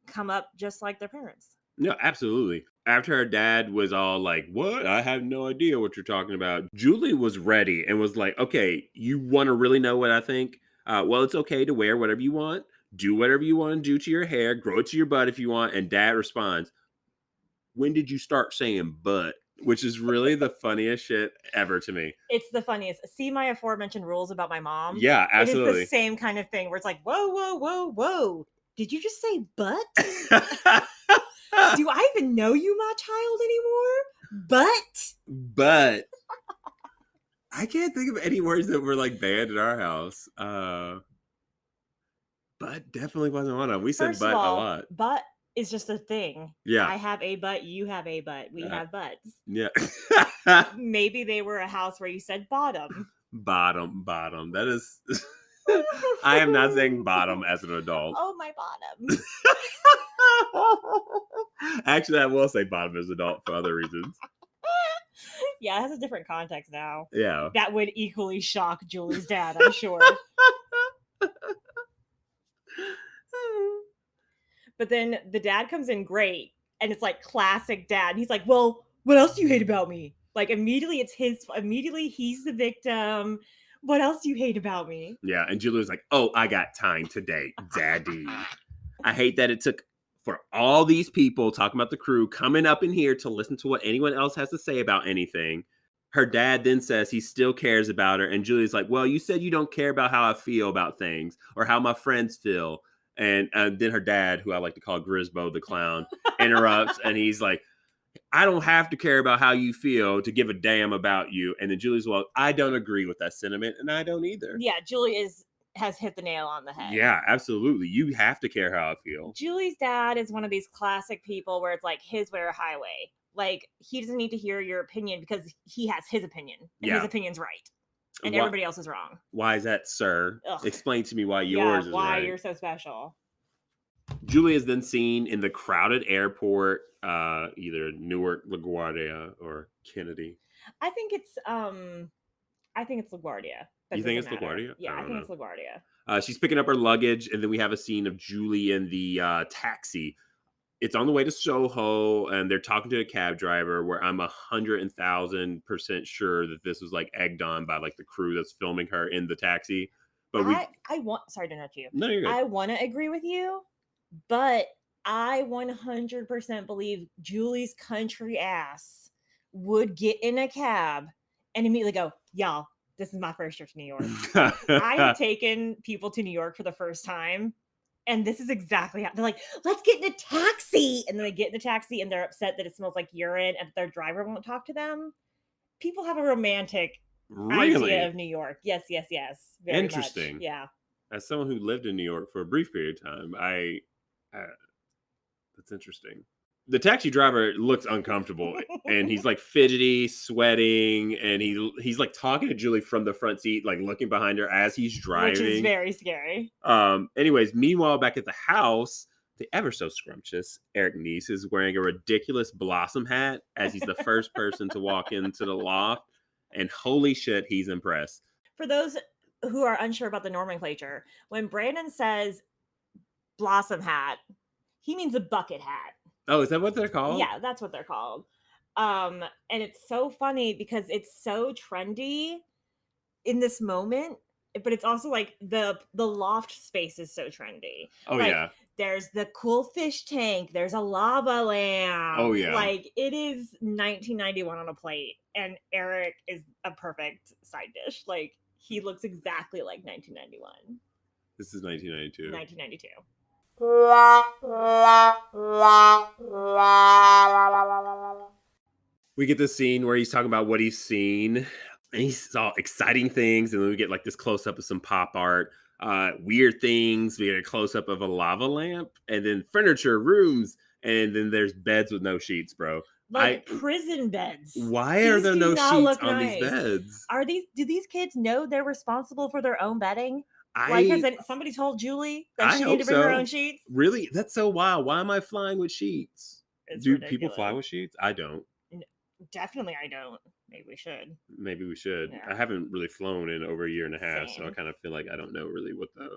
come up just like their parents. No, absolutely. After her dad was all like, "What? I have no idea what you're talking about." Julie was ready and was like, "Okay, you want to really know what I think? Well, it's okay to wear whatever you want, do whatever you want to do to your hair, grow it to your butt if you want." And dad responds, "When did you start saying butt?" Which is really the funniest shit ever to me. It's the funniest. See my aforementioned rules about my mom? Yeah, It is the absolutely. same kind of thing where it's like, whoa, whoa, whoa, whoa. Did you just say butt? Do I even know you, my child, anymore? But But I can't think of any words that were like banned in our house. But definitely wasn't one of them. We said first of but a all, lot. butt is just a thing. I Yeah. have a butt, you have a butt, we have butts. Yeah. Maybe they were a house where you said bottom. Bottom. That is. I am not saying bottom as an adult. Oh, my bottom. Actually, I will say bottom as an adult for other reasons. Yeah, it has a different context now. Yeah. That would equally shock Julie's dad, I'm sure. But then the dad comes in great, and it's like classic dad. And he's like, "Well, what else do you hate about me?" Like, immediately he's the victim. What else do you hate about me? Yeah, and Julie was like, "Oh, I got time today, daddy." I hate that it took for all these people talking about the crew coming up in here to listen to what anyone else has to say about anything. Her dad then says he still cares about her, and Julie's like, "Well, you said you don't care about how I feel about things or how my friends feel." And then her dad, who I like to call Grisbo the clown, interrupts, and he's like, "I don't have to care about how you feel to give a damn about you." And then Julie's, "Well, I don't agree with that sentiment, and I don't either." Yeah, Julie has hit the nail on the head. Yeah, absolutely. You have to care how I feel. Julie's dad is one of these classic people where it's like his way or highway. Like, he doesn't need to hear your opinion because he has his opinion, and his opinion's right, and everybody else is wrong. Why is that, sir? Ugh. Explain to me why yours is why right. you're so special. Julie is then seen in the crowded airport, either Newark, LaGuardia, or Kennedy. I think it's LaGuardia. You think it's LaGuardia? Yeah, I think know. it's LaGuardia. She's picking up her luggage, and then we have a scene of Julie in the taxi. It's on the way to Soho, and they're talking to a cab driver. Where I'm 100,000% sure that this was like egged on by like the crew that's filming her in the taxi. But sorry to interrupt you. No, you're good. I want to agree with you, but I 100% believe Julie's country ass would get in a cab and immediately go, "Y'all, this is my first trip to New York." I have taken people to New York for the first time, and this is exactly how they're like, "Let's get in a taxi." And then they get in the taxi and they're upset that it smells like urine and their driver won't talk to them. People have a romantic idea of New York. Yes. Very Interesting. much. Yeah. As someone who lived in New York for a brief period of time, that's interesting. The taxi driver looks uncomfortable, and he's like fidgety, sweating, and he's like talking to Julie from the front seat, like looking behind her as he's driving, which is very scary. Anyways, meanwhile, back at the house, the ever so scrumptious Eric Neese is wearing a ridiculous blossom hat as he's the first person to walk into the loft, and holy shit, he's impressed. For those who are unsure about the nomenclature, when Brandon says blossom hat, he means a bucket hat. Oh, is that what they're called? Yeah, that's what they're called. And it's so funny because it's so trendy in this moment, but it's also like the loft space is so trendy. Oh Like yeah. there's the cool fish tank, there's a lava Oh lamp. yeah. Like it is 1991 on a plate, and Eric is a perfect side dish. Like he looks exactly like 1991, This is 1992. 1992. We get this scene where he's talking about what he's seen, and he saw exciting things, and then we get like this close up of some pop art, weird things. We get a close up of a lava lamp, and then furniture, rooms, and then there's beds with no sheets, bro. Like prison beds. Why are These there do no not sheets look on these nice. beds? Do these kids know they're responsible for their own bedding? Like, I somebody told Julie that I she needed hope to bring her own so. sheets? Really, that's so wild. Why am I flying with sheets? It's Do people fly ridiculous. with sheets? I don't. N- Definitely, I don't. Maybe we should. Maybe we should. Yeah, I haven't really flown in over a year and a half, so I same. kind of feel like I don't know really what the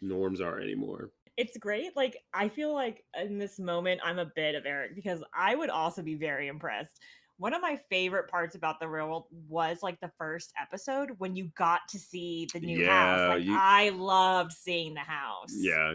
norms are anymore. It's great. Like, I feel like in this moment, I'm a bit of Eric because I would also be very impressed. One of my favorite parts about the real world was like the first episode when you got to see the new house. Yeah, Like, I loved seeing the house.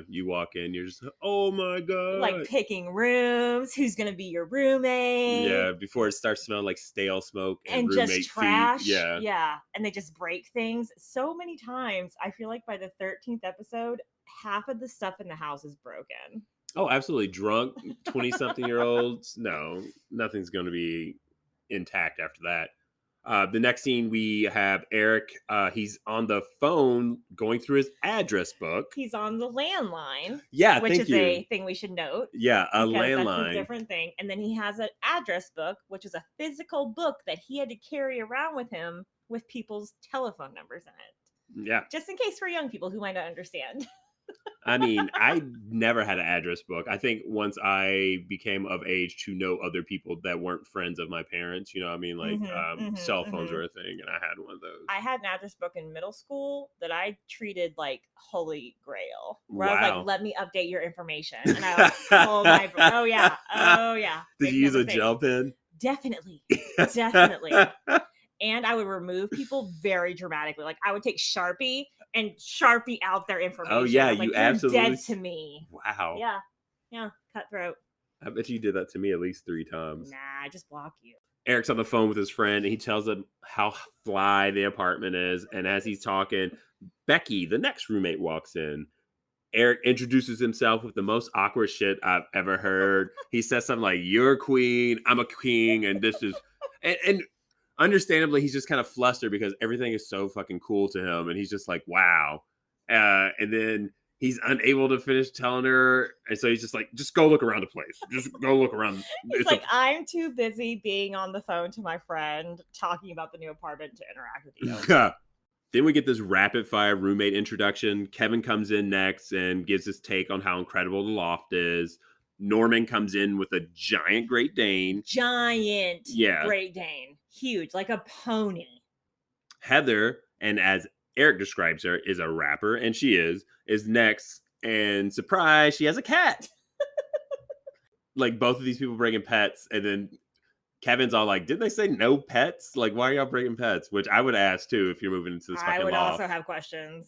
you walk in, you're just oh my Like god. picking rooms, who's going to be your roommate, Yeah, before it starts smelling like stale smoke and and just roommate feet. trash. Yeah. Yeah. And they just break things so many times. I feel like by the 13th episode, half of the stuff in the house is broken. Oh, absolutely. Drunk 20 something year olds. No, nothing's going to be intact after that. The next scene we have Eric. He's on the phone going through his address book. He's on the landline. Yeah, which thank is you. a thing we should note. Yeah, a because that's a landline. different thing. And then he has an address book, which is a physical book that he had to carry around with him with people's telephone numbers in it. Yeah. Just in case for young people who might not understand. I mean, I never had an address book. I think once I became of age to know other people that weren't friends of my parents, you know what I mean? Like cell phones were a thing, and I had one of those. I had an address book in middle school that I treated like holy grail. Where I was like, let me update your information. And I was like, oh yeah. Did you use a gel pen? Definitely. And I would remove people very dramatically. Like I would take Sharpie and Sharpie out their information. Oh yeah, like, you absolutely dead to me. Wow. Yeah, cutthroat. I bet you did that to me at least 3 times. Nah, I just block you. Eric's on the phone with his friend, and he tells him how fly the apartment is. And as he's talking, Becky, the next roommate, walks in. Eric introduces himself with the most awkward shit I've ever heard. He says something like, "You're a queen, I'm a king, and this is..." And understandably, he's just kind of flustered because everything is so fucking cool to him. And he's just like, wow. And then he's unable to finish telling her. And so he's just like, just go look around the place. Just go look around. He's like, I'm too busy being on the phone to my friend talking about the new apartment to interact with you. Then we get this rapid fire roommate introduction. Kevin comes in next and gives his take on how incredible the loft is. Norman comes in with a giant Great Dane. Great Dane. Huge, like a pony. Heather, and as Eric describes her, is a rapper, and she is next. And surprise, she has a cat. Like both of these people bringing pets, and then Kevin's all like, didn't they say no pets? Like, why are y'all bringing pets? Which I would ask too if you're moving into this fucking I would loft. also have questions.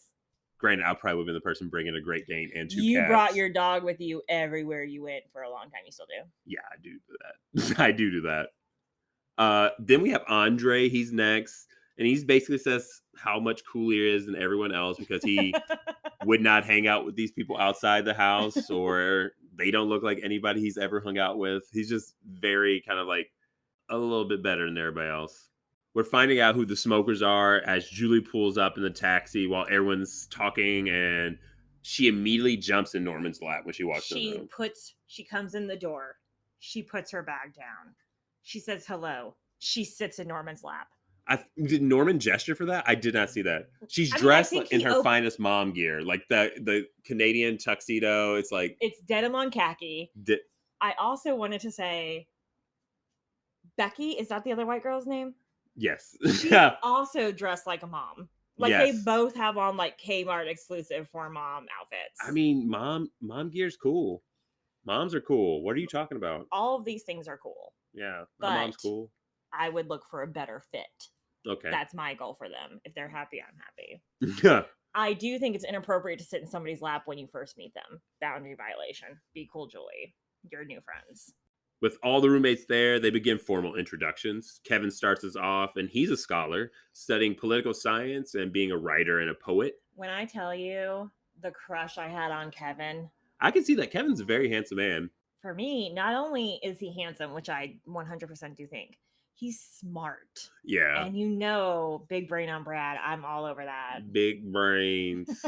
Granted, I probably would have been the person bringing a Great Dane and 2 cats. You brought your dog with you everywhere you went for a long time. You still do? Yeah, I do that. I do that. Then we have Andre. He's next. And he basically says how much cooler he is than everyone else because he would not hang out with these people outside the house, or they don't look like anybody he's ever hung out with. He's just very kind of like a little bit better than everybody else. We're finding out who the smokers are as Julie pulls up in the taxi while everyone's talking, and she immediately jumps in Norman's lap when she walks in the room. She comes in the door. She puts her bag down. She says hello. She sits in Norman's lap. Did Norman gesture for that? I did not see that. She's dressed in her finest mom gear, like the Canadian tuxedo. It's like it's denim on khaki. I also wanted to say, Becky, is that the other white girl's name? Yes. She's also dressed like a mom. Like they both have on like Kmart exclusive for mom outfits. I mean, mom gear's cool. Moms are cool. What are you talking about? All of these things are cool. Yeah. My mom's but cool. I would look for a better fit. Okay. That's my goal for them. If they're happy, I'm happy. Yeah. I do think it's inappropriate to sit in somebody's lap when you first meet them. Boundary violation. Be cool, Julie. You're new friends. With all the roommates there, they begin formal introductions. Kevin starts us off, and he's a scholar, studying political science and being a writer and a poet. When I tell you the crush I had on Kevin, I can see that Kevin's a very handsome man. for me, not only is he handsome, which I 100% do think, he's smart. Yeah. And big brain on Brad. I'm all over that. Big brains.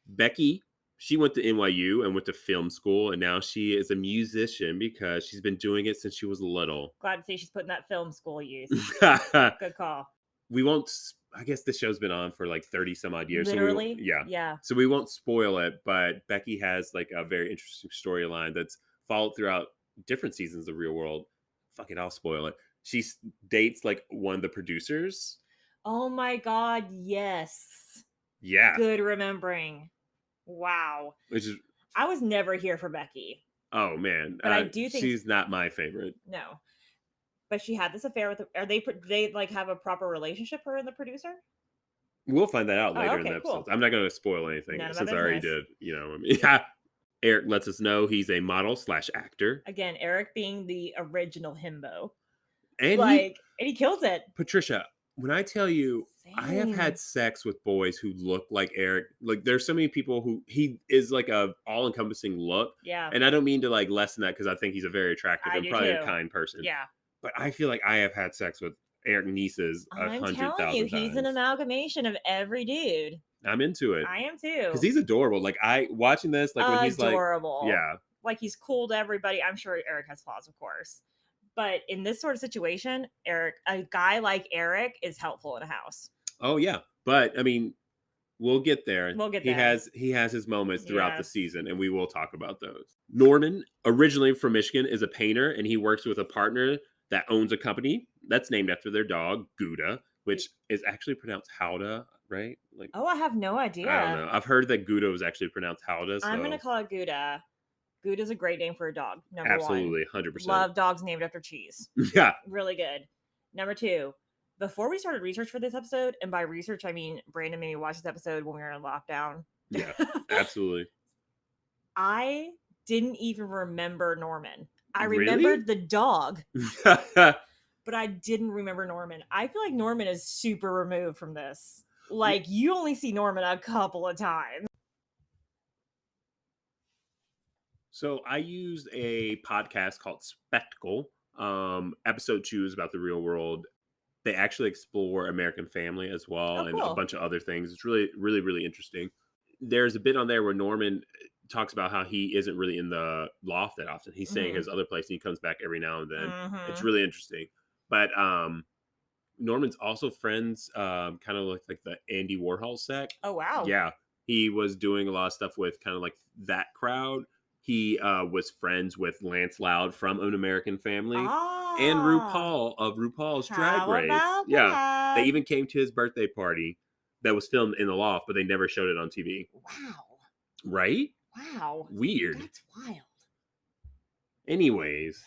Becky, she went to NYU and went to film school, and now she is a musician because she's been doing it since she was little. Glad to see she's putting that film school use. Good call. We won't, I guess the show's been on for like 30 some odd years. Literally? So Yeah. So we won't spoil it, but Becky has like a very interesting storyline that's followed throughout different seasons of Real World. Fuck it, I'll spoil it. She dates like one of the producers. Oh my God, yes. Yeah. Good remembering. Wow. Which is, I was never here for Becky. oh man. But I do think she's not my favorite. No. But she had this affair with they like have a proper relationship, her and the producer? We'll find that out later in okay, the cool. episodes. I'm not going to spoil anything None of my since I already business. did. You know, I mean, yeah. Eric lets us know he's a model / actor. Again, Eric being the original himbo. And he kills it. Patricia, when I tell you, I have had sex with boys who look like Eric. Like, there's so many people who he is like a all-encompassing look. Yeah. And I don't mean to like lessen that because I think he's a very attractive and probably a kind person. Yeah. But I feel like I have had sex with Eric nieces 100,000 times. I'm telling you, he's an amalgamation of every dude. I'm into it. I am too. Because he's adorable. Like, watching this, like when he's like, adorable. Yeah. Like, he's cool to everybody. I'm sure Eric has flaws, of course. But in this sort of situation, a guy like Eric is helpful in a house. Oh yeah. But I mean, we'll get there. We'll get there. He has his moments throughout the season, and we will talk about those. Norman, originally from Michigan, is a painter, and he works with a partner that owns a company that's named after their dog, Gouda, which is actually pronounced Howda, right? Like, oh, I have no idea. I don't know. I've heard that Gouda was actually pronounced Howda. So. I'm going to call it Gouda. Gouda's a great name for a dog. Number Absolutely, one. 100%. Love dogs named after cheese. Yeah. Really good. Number two, before we started research for this episode, and by research, I mean Brandon made me watch this episode when we were in lockdown. Yeah, absolutely. I didn't even remember Norman. I remembered the dog, but I didn't remember Norman. I feel like Norman is super removed from this. Like, you only see Norman a couple of times. So I used a podcast called Spectacle. Episode 2 is about the real world. They actually explore American Family as well, and a bunch of other things. It's really, really, really interesting. There's a bit on there where Norman talks about how he isn't really in the loft that often. He's staying at his other place, and he comes back every now and then. It's really interesting. But Norman's also friends, kind of like the Andy Warhol sect. Oh, wow. Yeah. He was doing a lot of stuff with kind of like that crowd. He was friends with Lance Loud from An American Family and RuPaul of RuPaul's Drag Race. Yeah. They even came to his birthday party that was filmed in the loft, but they never showed it on TV. Wow. Right? Wow. Weird. That's wild. Anyways,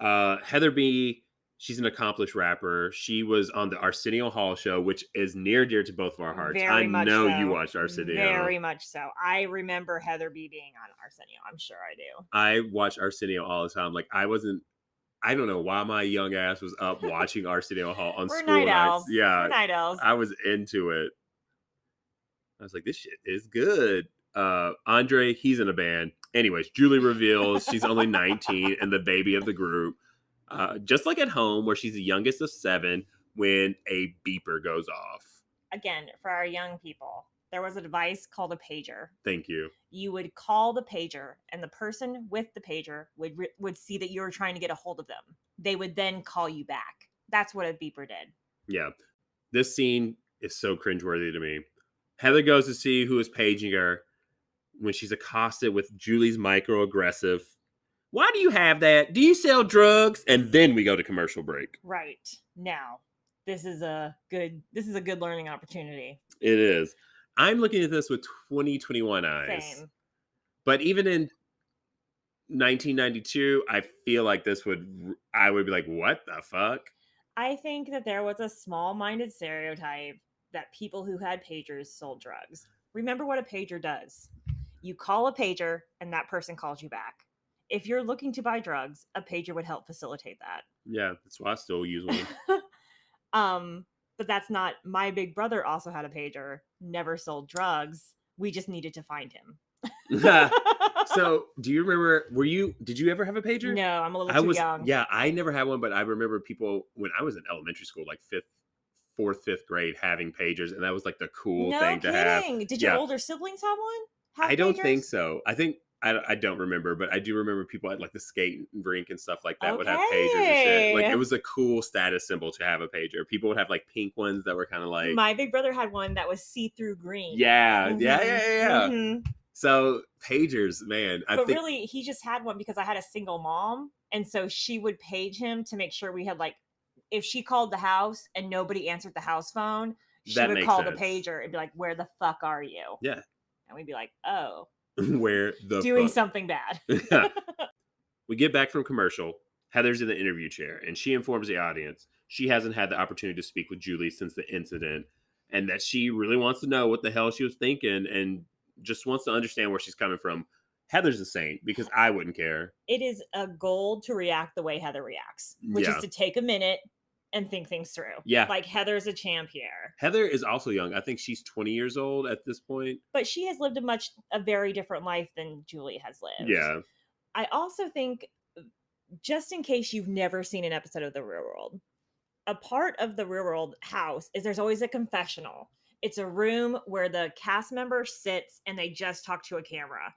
Heather B., she's an accomplished rapper. She was on the Arsenio Hall show, which is near dear to both of our hearts. Very much know so. You watched Arsenio. Very much so. I remember Heather B being on Arsenio. I'm sure I do. I watch Arsenio all the time. Like, I don't know why my young ass was up watching Arsenio Hall on school night nights. Owls. Yeah. We're night owls. I was into it. I was like, this shit is good. Andre, he's in a band. Anyways, Julie reveals she's only 19 and the baby of the group. Just like at home, where she's the youngest of 7, when a beeper goes off. Again, for our young people, there was a device called a pager. Thank you. You would call the pager, and the person with the pager would see that you were trying to get a hold of them. They would then call you back. That's what a beeper did. Yeah. This scene is so cringeworthy to me. Heather goes to see who is paging her when she's accosted with Julie's microaggressive, "Why do you have that? Do you sell drugs?" And then we go to commercial break. Right. Now, this is a good learning opportunity. It is. I'm looking at this with 2021 eyes. Same. But even in 1992, I feel like I would be like, what the fuck? I think that there was a small-minded stereotype that people who had pagers sold drugs. Remember what a pager does. You call a pager and that person calls you back. If you're looking to buy drugs, a pager would help facilitate that. Yeah, that's why I still use one. But that's not my big brother also had a pager, never sold drugs. We just needed to find him. So, do you remember? Did you ever have a pager? No, I'm a little too young. Yeah, I never had one, but I remember people when I was in elementary school, like fifth grade, having pagers, and that was like the cool No thing to have. kidding. Did your Yeah, older siblings have one? I Have don't think pagers? so. I don't remember, but I do remember people at like the skate rink and stuff like that would have pagers and shit. Like it Okay. was a cool status symbol to have a pager. People would have like pink ones that were kind of like, My big brother had one that was see-through green. yeah. Mhm. So pagers, man, I But think really, he just had one because I had a single mom, and so she would page him to make sure we had like, if she called the house and nobody answered the house phone, she that would makes call the sense. pager and be like, "Where the fuck are you?" Yeah, And we'd be like, "Oh, where the doing fuck? something bad." We get back from commercial. Heather's in the interview chair, and she informs the audience she hasn't had the opportunity to speak with Julie since the incident, and that she really wants to know what the hell she was thinking and just wants to understand where she's coming from. Heather's a saint because I wouldn't care. It is a goal to react the way Heather reacts, which is Yeah. to take a minute and think things through. Yeah. Like Heather's a champ here. Heather is also young. I think she's 20 years old at this point. But she has lived a very different life than Julie has lived. Yeah. I also think, just in case you've never seen an episode of The Real World, a part of the Real World house is there's always a confessional. It's a room where the cast member sits and they just talk to a camera.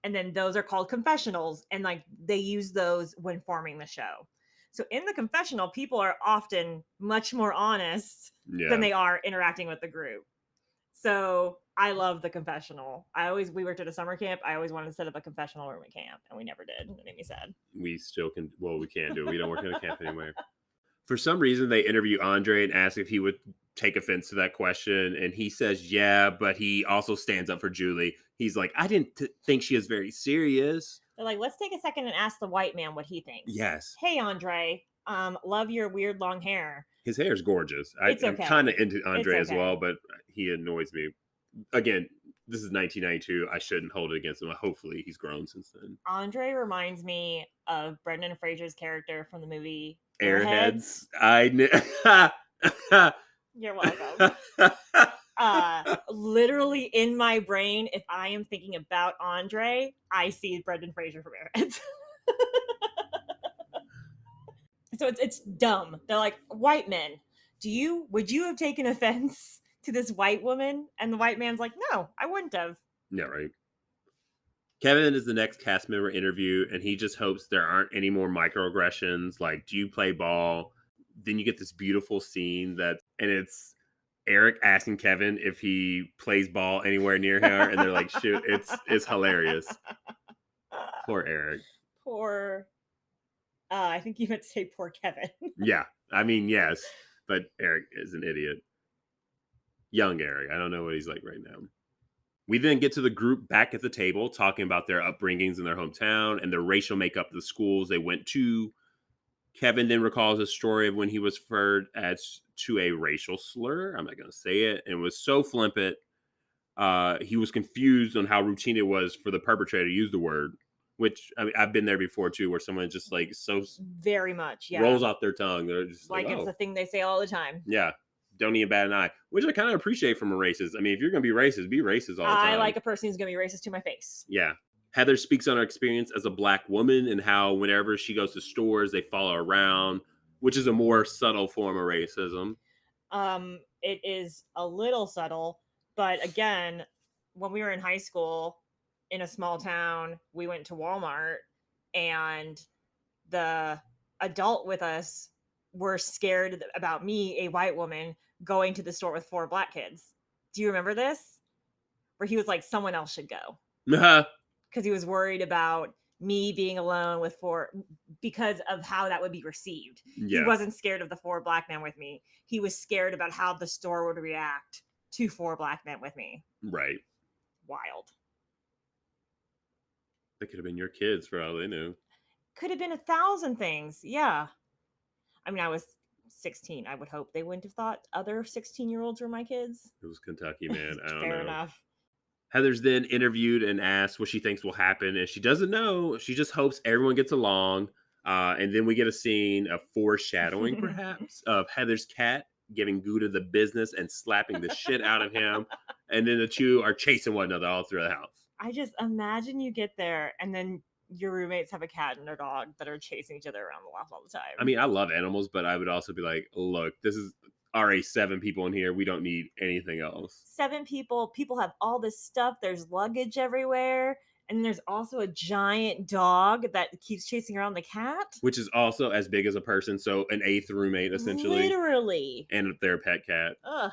And then those are called confessionals, and like they use those when forming the show. So in the confessional, people are often much more honest Yeah. than they are interacting with the group. So I love the confessional. We worked at a summer camp. I always wanted to set up a confessional room at camp, and we never did. It made me sad. We still can. Well, we can't do it. We don't work in a camp anymore. For some reason, they interview Andre and ask if he would take offense to that question. And he says, yeah, but he also stands up for Julie. He's like, I didn't think she is very serious. They're like, let's take a second and ask the white man what he thinks. Yes. Hey, Andre, love your weird long hair. His hair is gorgeous. It's I'm okay. kind of into Andre It's as well, but he annoys me. Again, this is 1992. I shouldn't hold it against him. Hopefully, he's grown since then. Andre reminds me of Brendan Fraser's character from the movie Airheads. You're welcome. Literally in my brain, if I am thinking about Andre, I see Brendan Fraser from Airheads. So it's dumb. They're like, white men, would you have taken offense to this white woman? And the white man's like, no, I wouldn't have. Yeah, right. Kevin is the next cast member interview, and he just hopes there aren't any more microaggressions. Like, do you play ball? Then you get this beautiful scene and it's Eric asking Kevin if he plays ball anywhere near her, and they're like, shoot, it's hilarious. Poor Eric. Poor. I think you meant to say poor Kevin. Yeah, I mean, yes, but Eric is an idiot. Young Eric. I don't know what he's like right now. We then get to the group back at the table talking about their upbringings in their hometown and the racial makeup of the schools they went to. Kevin then recalls a story of when he was referred to a racial slur. I'm not going to say it. And was so flippant. He was confused on how routine it was for the perpetrator to use the word, which I mean, I've been there before too, where someone just like so very much, yeah, rolls off their tongue. They're just like oh. It's the thing they say all the time. Yeah. Don't even bat an eye, which I kind of appreciate from a racist. I mean, if you're going to be racist all the time. I like a person who's going to be racist to my face. Yeah. Heather speaks on her experience as a Black woman and how whenever she goes to stores, they follow her around, which is a more subtle form of racism. It is a little subtle, but again, when we were in high school in a small town, we went to Walmart and the adult with us were scared about me, a white woman, going to the store with 4 Black kids. Do you remember this? Where he was like, someone else should go. Because he was worried about me being alone with 4 because of how that would be received. Yeah. He wasn't scared of the 4 Black men with me. He was scared about how the store would react to 4 Black men with me. Right. Wild. They could have been your kids for all they knew. Could have been 1,000 things. Yeah. I mean, I was 16. I would hope they wouldn't have thought other 16-year-olds were my kids. It was Kentucky, man. I don't Fair know. enough. Heather's then interviewed and asked what she thinks will happen, and she doesn't know. She just hopes everyone gets along. And then we get a scene of foreshadowing, perhaps, of Heather's cat giving Gouda the business and slapping the shit out of him. And then the two are chasing one another all through the house. I just imagine you get there and then your roommates have a cat and a dog that are chasing each other around the loft all the time. I mean, I love animals, but I would also be like, look, this is already 7 people in here. We don't need anything else. 7 people. People have all this stuff. There's luggage everywhere. And there's also a giant dog that keeps chasing around the cat. Which is also as big as a person. So an 8th roommate, essentially. Literally. And their pet cat. Ugh.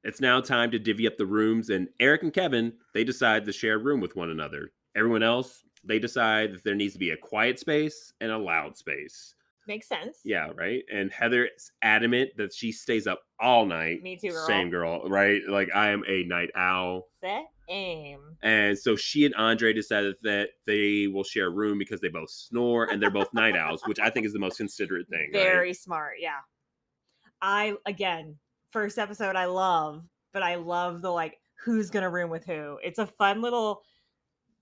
It's now time to divvy up the rooms, and Eric and Kevin, they decide to share a room with one another. Everyone else, they decide that there needs to be a quiet space and a loud space. Makes sense. Yeah, right? And Heather is adamant that she stays up all night. Me too, girl. Same girl, right? Like, I am a night owl. Same. And so she and Andre decided that they will share a room because they both snore and they're both night owls, which I think is the most considerate thing. Very right? smart, yeah. Again, first episode I love, but I love the like who's gonna room with who. It's a fun little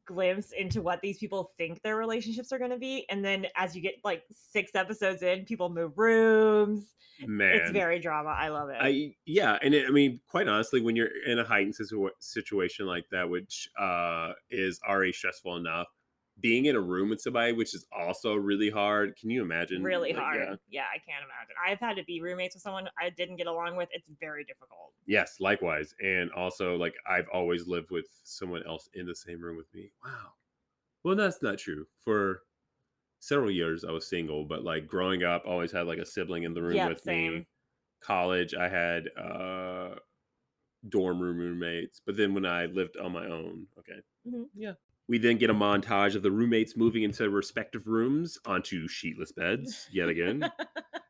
glimpse into what these people think their relationships are gonna be, and then as you get like 6 episodes in, people move rooms. Man, it's very drama. I love it. I mean, quite honestly, when you're in a heightened situation like that, which is already stressful enough, being in a room with somebody, which is also really hard. Can you imagine? Really like, hard. Yeah, I can't imagine. I've had to be roommates with someone I didn't get along with. It's very difficult. Yes, likewise. And also, like, I've always lived with someone else in the same room with me. Wow. Well, that's not true. For several years, I was single, but like growing up, I always had like a sibling in the room with me. College, I had dorm room roommates. But then when I lived on my own, okay. Mm-hmm. Yeah. We then get a montage of the roommates moving into respective rooms onto sheetless beds yet again.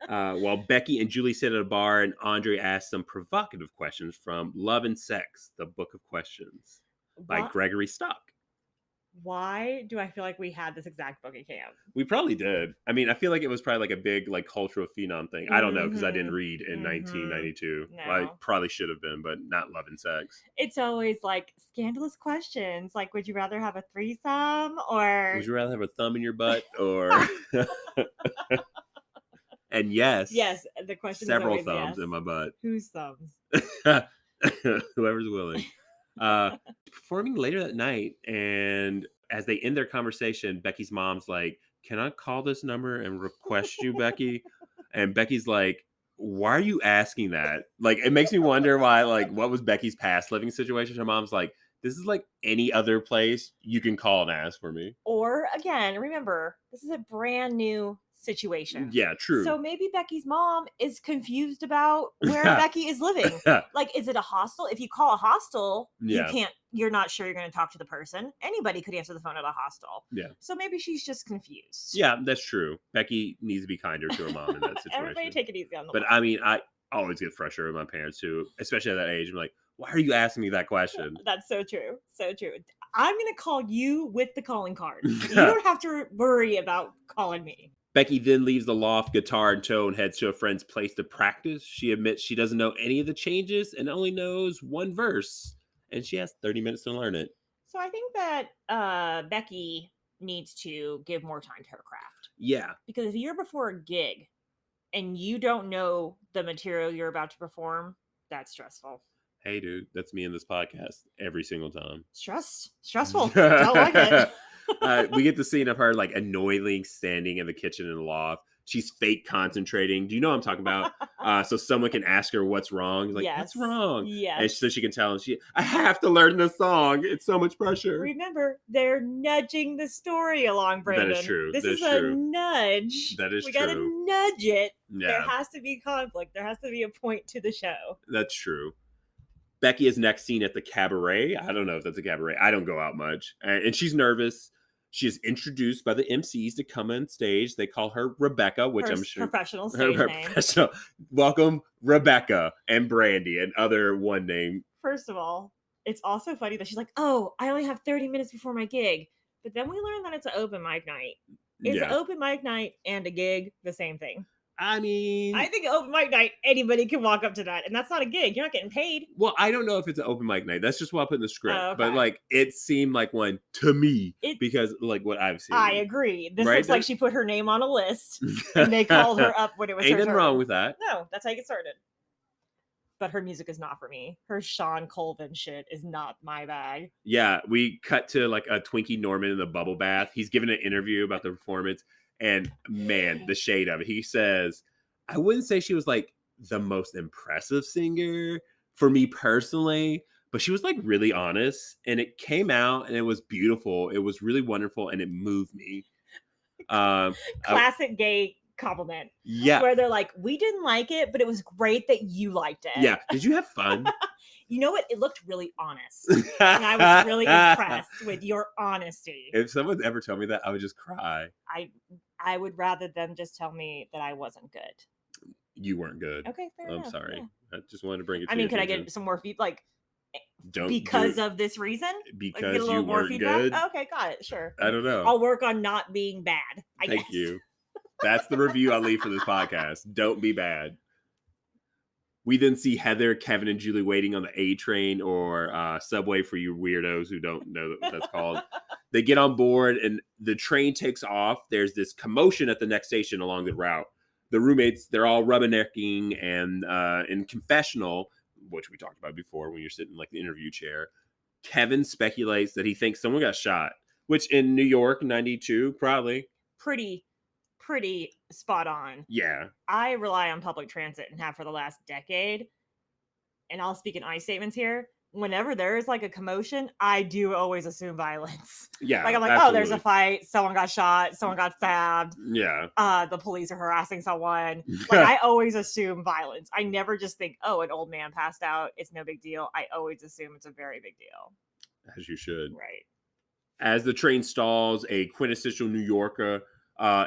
While Becky and Julie sit at a bar and Andre asks some provocative questions from Love and Sex, the Book of Questions by Gregory Stock. Why do I feel like we had this exact book at camp? We probably did. I mean, I feel like it was probably like a big like cultural phenom thing. I don't know because I didn't read in 1992. No. I probably should have been, but not Love and Sex. It's always like scandalous questions. Like, would you rather have a threesome or... Would you rather have a thumb in your butt or... And yes. Yes, the question several is always thumbs in my butt. Whose thumbs? Whoever's willing. Performing later that night, and as they end their conversation, Becky's mom's like, "Can I call this number and request you, Becky?" And Becky's like, "Why are you asking that?" Like, it makes me wonder why, like, what was Becky's past living situation? Her mom's like, "This is like any other place you can call and ask for me." Or again, remember, this is a brand new situation. Yeah, true. So maybe Becky's mom is confused about where Becky is living. Like, is it a hostel? If you call a hostel, you're not sure you're going to talk to the person. Anybody could answer the phone at a hostel. Yeah. So maybe she's just confused. Yeah, that's true. Becky needs to be kinder to her mom in that situation. Everybody take it easy on the But mom. I mean, I always get frustrated with my parents too, especially at that age. I'm like, why are you asking me that question? That's so true. So true. I'm going to call you with the calling card. You don't have to worry about calling me. Becky then leaves the loft, guitar in tow, and heads to a friend's place to practice. She admits she doesn't know any of the changes and only knows one verse, and she has 30 minutes to learn it. So I think that Becky needs to give more time to her craft. Yeah. Because if you're before a gig and you don't know the material you're about to perform, that's stressful. Hey, dude, that's me in this podcast every single time. Stressful. Don't like it. We get the scene of her like annoyingly standing in the kitchen in the loft. She's fake concentrating. Do you know what I'm talking about? So someone can ask her what's wrong. Like, yes. What's wrong? Yes. And so she can tell him, I have to learn this song. It's so much pressure. Remember, they're nudging the story along, Brandon. That is true. This is a nudge. That is true. We true. gotta nudge it. Yeah. There has to be conflict. There has to be a point to the show. That's true. Becky is next seen at the cabaret. I don't know if that's a cabaret. I don't go out much. And she's nervous. She is introduced by the MCs to come on stage. They call her Rebecca, which I'm sure... Professional stage name. Welcome, Rebecca and Brandy and other one name. First of all, it's also funny that she's like, oh, I only have 30 minutes before my gig. But then we learned that it's an open mic night. Is an Yeah. open mic night and a gig the same thing? I mean, I think open mic night, anybody can walk up to that, and that's not a gig. You're not getting paid. well, I don't know if it's an open mic night. That's just what I put in the script. Oh, But okay. like, it seemed like one to me It- because like what I've seen. I agree. This Right? looks like she put her name on a list, and they called her up when it was Ain't her nothing turn. wrong with that. No, that's how you get started. But her music is not for me. Her Sean Colvin shit is not my bag. Yeah, we cut to like a Twinkie Norman in the bubble bath. He's giving an interview about the performance, and man, the shade of it. He says, I wouldn't say she was like the most impressive singer for me personally, but she was like really honest, and it came out and it was beautiful. It was really wonderful, and it moved me. Classic gay compliment. Yeah. Where they're like, we didn't like it, but it was great that you liked it. Yeah. Did you have fun? You know what? It looked really honest. And I was really impressed with your honesty. If someone ever told me that, I would just cry. I would rather them just tell me that I wasn't good. You weren't good. Okay, fair enough. I'm sorry. Yeah. I just wanted to bring it to I mean, your can I attention. get some more feedback? Don't Because do it of this reason? because Get a little you more weren't feedback? good. Oh, okay, got it. Sure. I don't know. I'll work on not being bad. I Thank guess. you. That's the review I leave for this podcast. Don't be bad. We then see Heather, Kevin, and Julie waiting on the A train or subway for you weirdos who don't know what that's called. They get on board and the train takes off. There's this commotion at the next station along the route. The roommates, they're all rubbernecking and in confessional, which we talked about before when you're sitting in like the interview chair. Kevin speculates that he thinks someone got shot, which in New York, 92, probably. Pretty spot on. Yeah. I rely on public transit and have for the last decade. And I'll speak in I statements here. Whenever there is like a commotion, I do always assume violence. Yeah. Like I'm like, absolutely. oh, there's a fight, someone got shot, someone got stabbed, Yeah. the police are harassing someone. Like I always assume violence. I never just think, oh, an old man passed out, it's no big deal. I always assume it's a very big deal. As you should. Right. As the train stalls, a quintessential New Yorker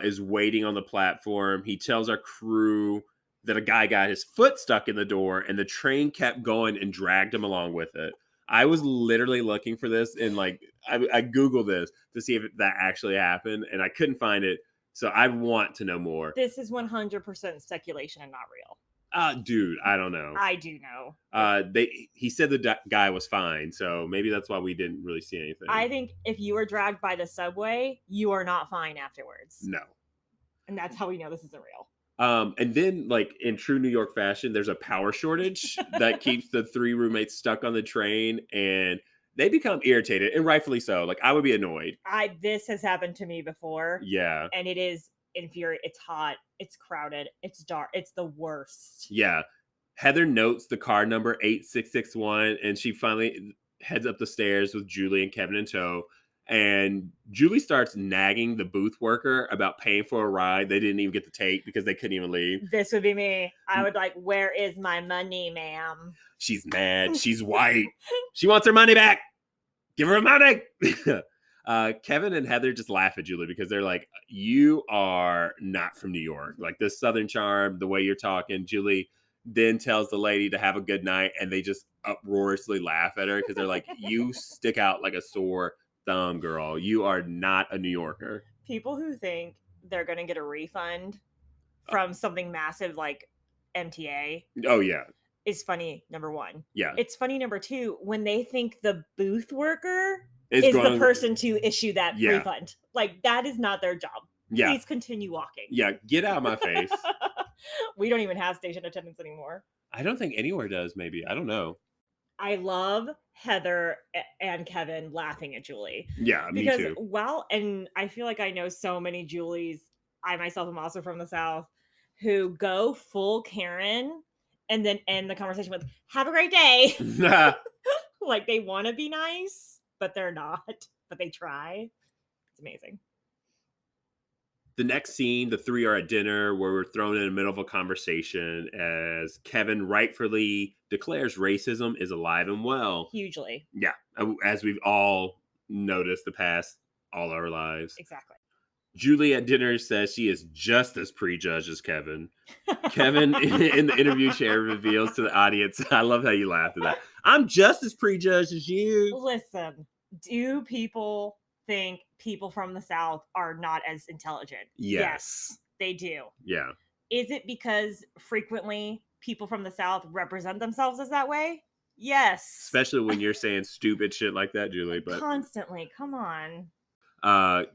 is waiting on the platform. He tells our crew that a guy got his foot stuck in the door and the train kept going and dragged him along with it. I was literally looking for this and like I Googled this to see if that actually happened and I couldn't find it. So I want to know more. This is 100% speculation and not real. Dude, I don't know. I do know. He said the guy was fine, so maybe that's why we didn't really see anything. I think if you were dragged by the subway, you are not fine afterwards. No. And that's how we know this isn't real. And then, like in true New York fashion, there's a power shortage that keeps the three roommates stuck on the train, and they become irritated, and rightfully so. Like I would be annoyed. This has happened to me before. Yeah, and it is infuriating. It's hot. It's crowded. It's dark. It's the worst. yeah. Heather notes the car number 8661, and she finally heads up the stairs with Julie and Kevin in tow. And Julie starts nagging the booth worker about paying for a ride they didn't even get to take because they couldn't even leave. This would be me. I would like, where is my money, ma'am? She's mad. She's white. She wants her money back. Give her her money. Kevin and Heather just laugh at Julie because they're like, you are not from New York. Like this Southern charm, the way you're talking. Julie then tells the lady to have a good night and they just uproariously laugh at her because they're like, you stick out like a sore thumb, girl. You are not a New Yorker. People who think they're going to get a refund from something massive like MTA. Oh, yeah. Is funny, number one. Yeah. It's funny, number two, when they think the booth worker is the person to issue that refund. Like, that is not their job. Yeah. Please continue walking. Yeah, get out of my face. We don't even have station attendants anymore. I don't think anywhere does, maybe. I don't know. I love Heather and Kevin laughing at Julie. Yeah, me too. And I feel like I know so many Julies, I myself am also from the South, who go full Karen and then end the conversation with, have a great day. Like they want to be nice, but they're not, but they try. It's amazing. The next scene, the three are at dinner where we're thrown in the middle of a conversation as Kevin rightfully declares racism is alive and well. Hugely. Yeah, as we've all noticed the past all our lives. Exactly. Julie at dinner says she is just as prejudged as Kevin. Kevin in the interview chair reveals to the audience, I love how you laughed at that. I'm just as prejudged as you. Listen, do people think people from the South are not as intelligent. Yes. They do. Yeah. Is it because frequently people from the South represent themselves as that way? Yes. Especially when you're saying stupid shit like that, Julie. But Constantly. Come on.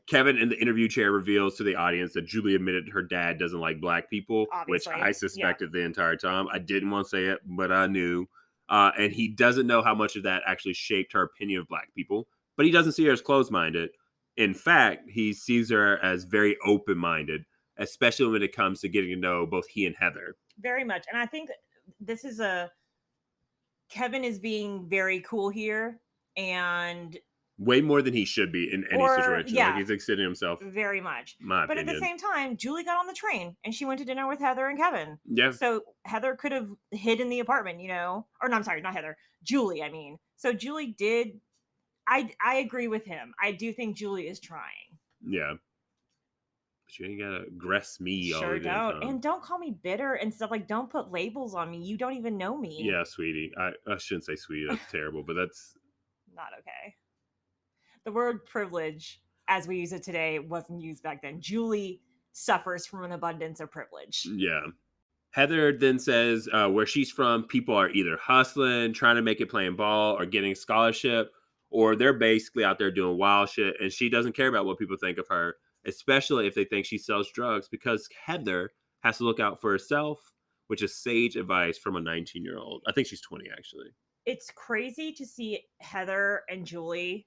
Kevin in the interview chair reveals to the audience that Julie admitted her dad doesn't like black people, which Obviously. I suspected the entire time. I didn't want to say it, but I knew. And he doesn't know how much of that actually shaped her opinion of black people, but he doesn't see her as closed-minded. In fact, he sees her as very open-minded, especially when it comes to getting to know both he and Heather. Very much. And I think this is Kevin is being very cool here, and way more than he should be in any situation. Yeah, like he's exceeding himself. Very much. My but opinion. At the same time, Julie got on the train and she went to dinner with Heather and Kevin. Yeah. So Heather could have hid in the apartment, or no, I'm sorry, not Heather, Julie. I mean, so Julie did. I agree with him. I do think Julie is trying. Yeah. But you ain't gotta aggress me all Sure the damn don't. time. And don't call me bitter and stuff. Like, don't put labels on me. You don't even know me. Yeah, sweetie. I shouldn't say sweetie. That's terrible, but that's not okay. The word privilege, as we use it today, wasn't used back then. Julie suffers from an abundance of privilege. Yeah. Heather then says where she's from, people are either hustling, trying to make it playing ball, or getting a scholarship, or they're basically out there doing wild shit. And she doesn't care about what people think of her, especially if they think she sells drugs, because Heather has to look out for herself, which is sage advice from a 19-year-old. I think she's 20, actually. It's crazy to see Heather and Julie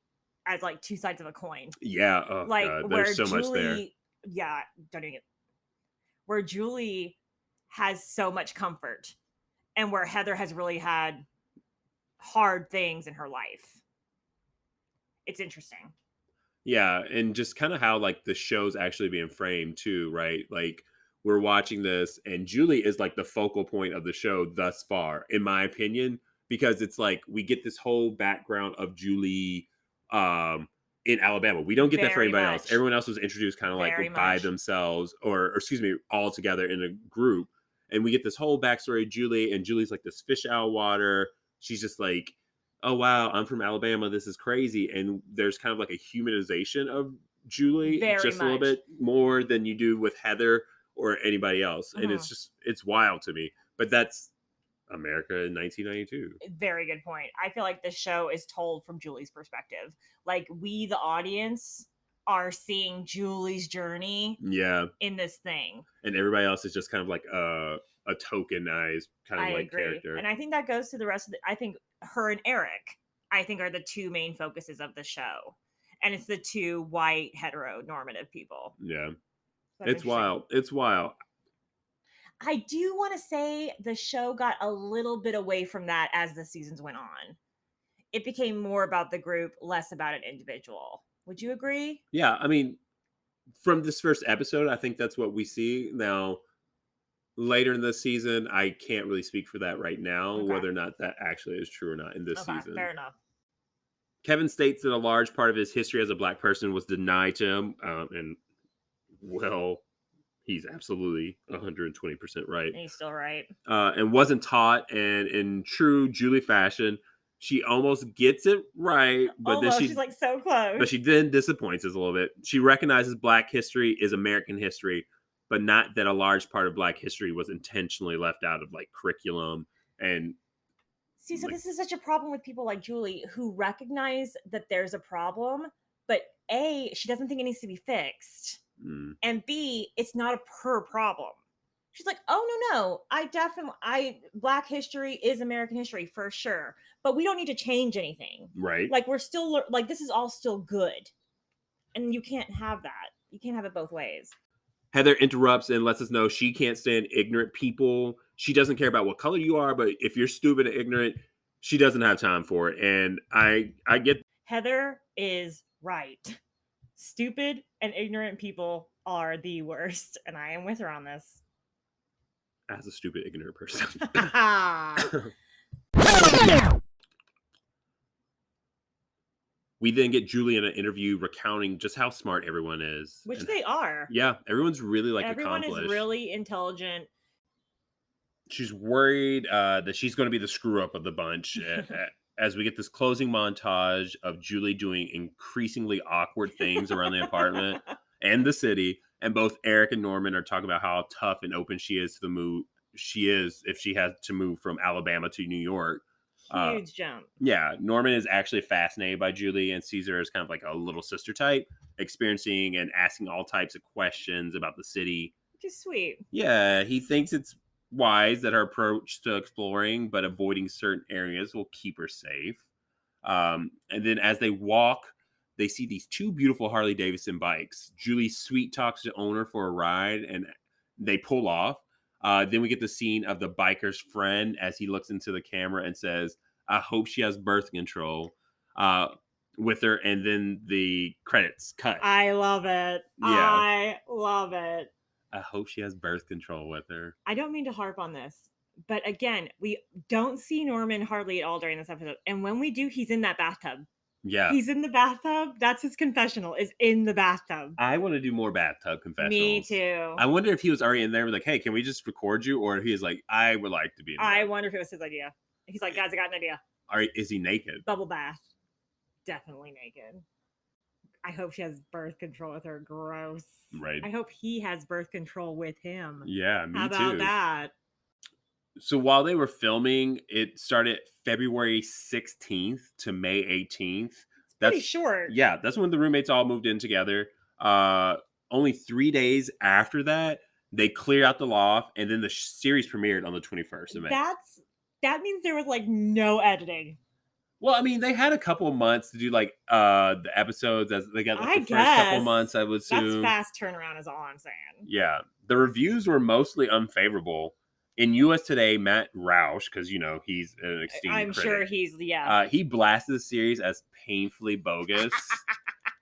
as like two sides of a coin. Yeah. Oh, like God. where There's so Julie, much there. Yeah, don't even. Where Julie has so much comfort, and where Heather has really had hard things in her life. It's interesting. Yeah, and just kind of how like the show's actually being framed too, right? Like we're watching this and Julie is like the focal point of the show thus far, in my opinion, because it's like we get this whole background of Julie in Alabama. We don't get that for anybody else. Everyone else was introduced kind of like by themselves or excuse me, all together in a group. And we get this whole backstory of Julie, and Julie's like this fish out of water. She's just like, oh wow, I'm from Alabama, this is crazy. And there's kind of like a humanization of Julie just a little bit more than you do with Heather or anybody else. And it's wild to me, but that's America in 1992. Very good point. I feel like the show is told from Julie's perspective. Like we, the audience, are seeing Julie's journey in this thing, and everybody else is just kind of like a tokenized kind of character. And I think that goes to the rest of I think her and Eric, I think, are the two main focuses of the show. And it's the two white heteronormative people. Yeah. It's wild. It's wild. I do want to say the show got a little bit away from that as the seasons went on. It became more about the group, less about an individual. Would you agree? Yeah. I mean, from this first episode, I think that's what we see. Now, later in the season, I can't really speak for that right now, whether or not that actually is true or not in this season. Fair enough. Kevin states that a large part of his history as a black person was denied to him. And, well, he's absolutely 120% right. And he's still right. And wasn't taught. And in true Julie fashion, she almost gets it right. But then she's like so close. But she then disappoints us a little bit. She recognizes black history is American history, but not that a large part of black history was intentionally left out of like curriculum. And see, so this is such a problem with people like Julie who recognize that there's a problem, but A, she doesn't think it needs to be fixed. And B, it's not her problem. She's like, oh, no, black history is American history for sure, but we don't need to change anything. Right. Like we're still like, this is all still good. And you can't have that. You can't have it both ways. Heather interrupts and lets us know she can't stand ignorant people. She doesn't care about what color you are, but if you're stupid and ignorant, she doesn't have time for it. And I get Heather is right. Stupid and ignorant people are the worst, and I am with her on this. As a stupid, ignorant person. We then get Julie in an interview recounting just how smart everyone is. Which they are. Yeah, everyone's really everyone accomplished. Everyone is really intelligent. She's worried that she's going to be the screw up of the bunch. as we get this closing montage of Julie doing increasingly awkward things around the apartment and the city. And both Eric and Norman are talking about how tough and open she is to the move. She is if she has to move from Alabama to New York. Huge jump. Yeah, Norman is actually fascinated by Julie and sees her as kind of like a little sister type, experiencing and asking all types of questions about the city. Which is sweet. Yeah, he thinks it's wise that her approach to exploring but avoiding certain areas will keep her safe. And then as they walk, they see these two beautiful Harley Davidson bikes. Julie sweet talks the owner for a ride and they pull off. Then we get the scene of the biker's friend as he looks into the camera and says, I hope she has birth control with her. And then the credits cut. I love it. Yeah. I love it. I hope she has birth control with her. I don't mean to harp on this, but again, we don't see Norman hardly at all during this episode. And when we do, he's in that bathtub. Yeah. He's in the bathtub. That's his confessional, is in the bathtub. I want to do more bathtub confessionals. Me too. I wonder if he was already in there, like, hey, can we just record you? Or if he was like, I would like to be in there. I wonder if it was his idea. He's like, guys, I got an idea. Is he naked? Bubble bath. Definitely naked. I hope she has birth control with her. Gross. Right. I hope he has birth control with him. Yeah, me too. How about that? So while they were filming, it started February 16th to May 18th. That's pretty short. Yeah, that's when the roommates all moved in together. Only 3 days after that, they cleared out the loft, and then the series premiered on the 21st of May. That means there was like no editing. Well, I mean, they had a couple of months to do like the episodes as they got like, the first couple of months, I would assume. That's fast turnaround is all I'm saying. Yeah. The reviews were mostly unfavorable. In US Today, Matt Roush, because you know he's an esteemed I'm critic, sure he's he blasted the series as painfully bogus,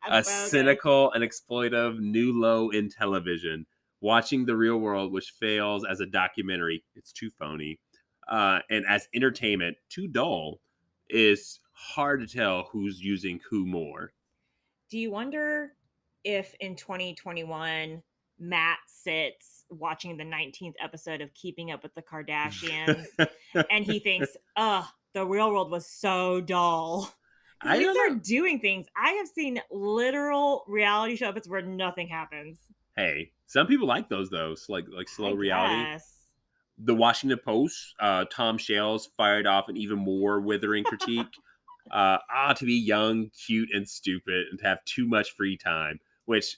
bogus. Cynical and exploitive new low in television. Watching the real world, which fails as a documentary, it's too phony, and as entertainment, too dull. Is hard to tell who's using who more. Do you wonder if in 2021 Matt sits watching the 19th episode of Keeping Up with the Kardashians and he thinks, the real world was so dull. They start doing things. I have seen literal reality show episodes where nothing happens. Hey, some people like those though, like slow reality. The Washington Post, Tom Shales fired off an even more withering critique. To be young, cute, and stupid, and to have too much free time. Which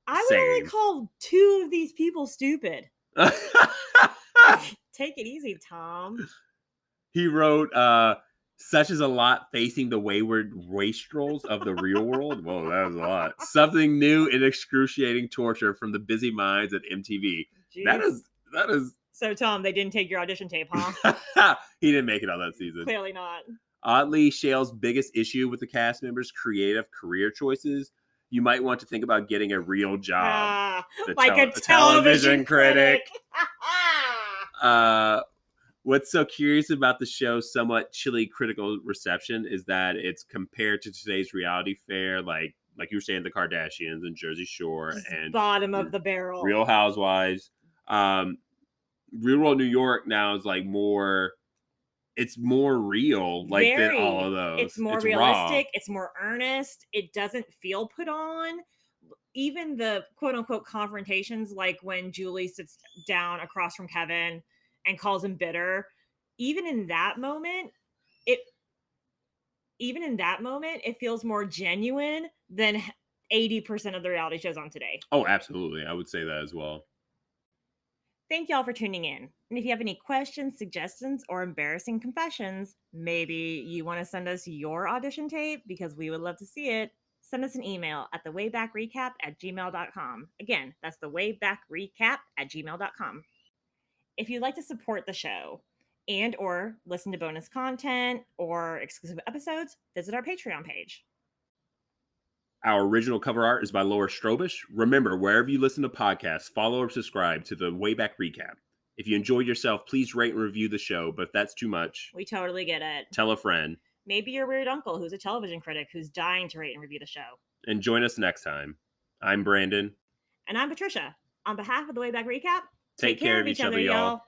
I would only call 2 of these people stupid. Take it easy, Tom. He wrote, such is a lot facing the wayward wastrels of the real world. Whoa, that was a lot. Something new and excruciating torture from the busy minds at MTV. Jeez. That is. So, Tom, they didn't take your audition tape, huh? He didn't make it on that season. Clearly not. Oddly, Shale's biggest issue with the cast members' creative career choices, you might want to think about getting a real job. Like a television critic. What's so curious about the show's somewhat chilly critical reception is that it's compared to today's reality fare, like you were saying, the Kardashians and Jersey Shore and bottom of the barrel, Real Housewives. Real World New York now is like more. It's more real, like than all of those. It's more realistic. Raw. It's more earnest. It doesn't feel put on. Even the quote unquote confrontations, like when Julie sits down across from Kevin and calls him bitter. Even in that moment, it feels more genuine than 80% of the reality shows on today. Oh, absolutely. I would say that as well. Thank y'all for tuning in. And if you have any questions, suggestions, or embarrassing confessions, maybe you want to send us your audition tape because we would love to see it, send us an email at thewaybackrecap@gmail.com. Again, that's thewaybackrecap@gmail.com. If you'd like to support the show and or listen to bonus content or exclusive episodes, visit our Patreon page. Our original cover art is by Laura Strobish. Remember, wherever you listen to podcasts, follow or subscribe to the Wayback Recap. If you enjoyed yourself, please rate and review the show, but if that's too much, we totally get it. Tell a friend. Maybe your weird uncle who's a television critic who's dying to rate and review the show. And join us next time. I'm Brandon. And I'm Patricia. On behalf of the Wayback Recap, take care of each other, y'all.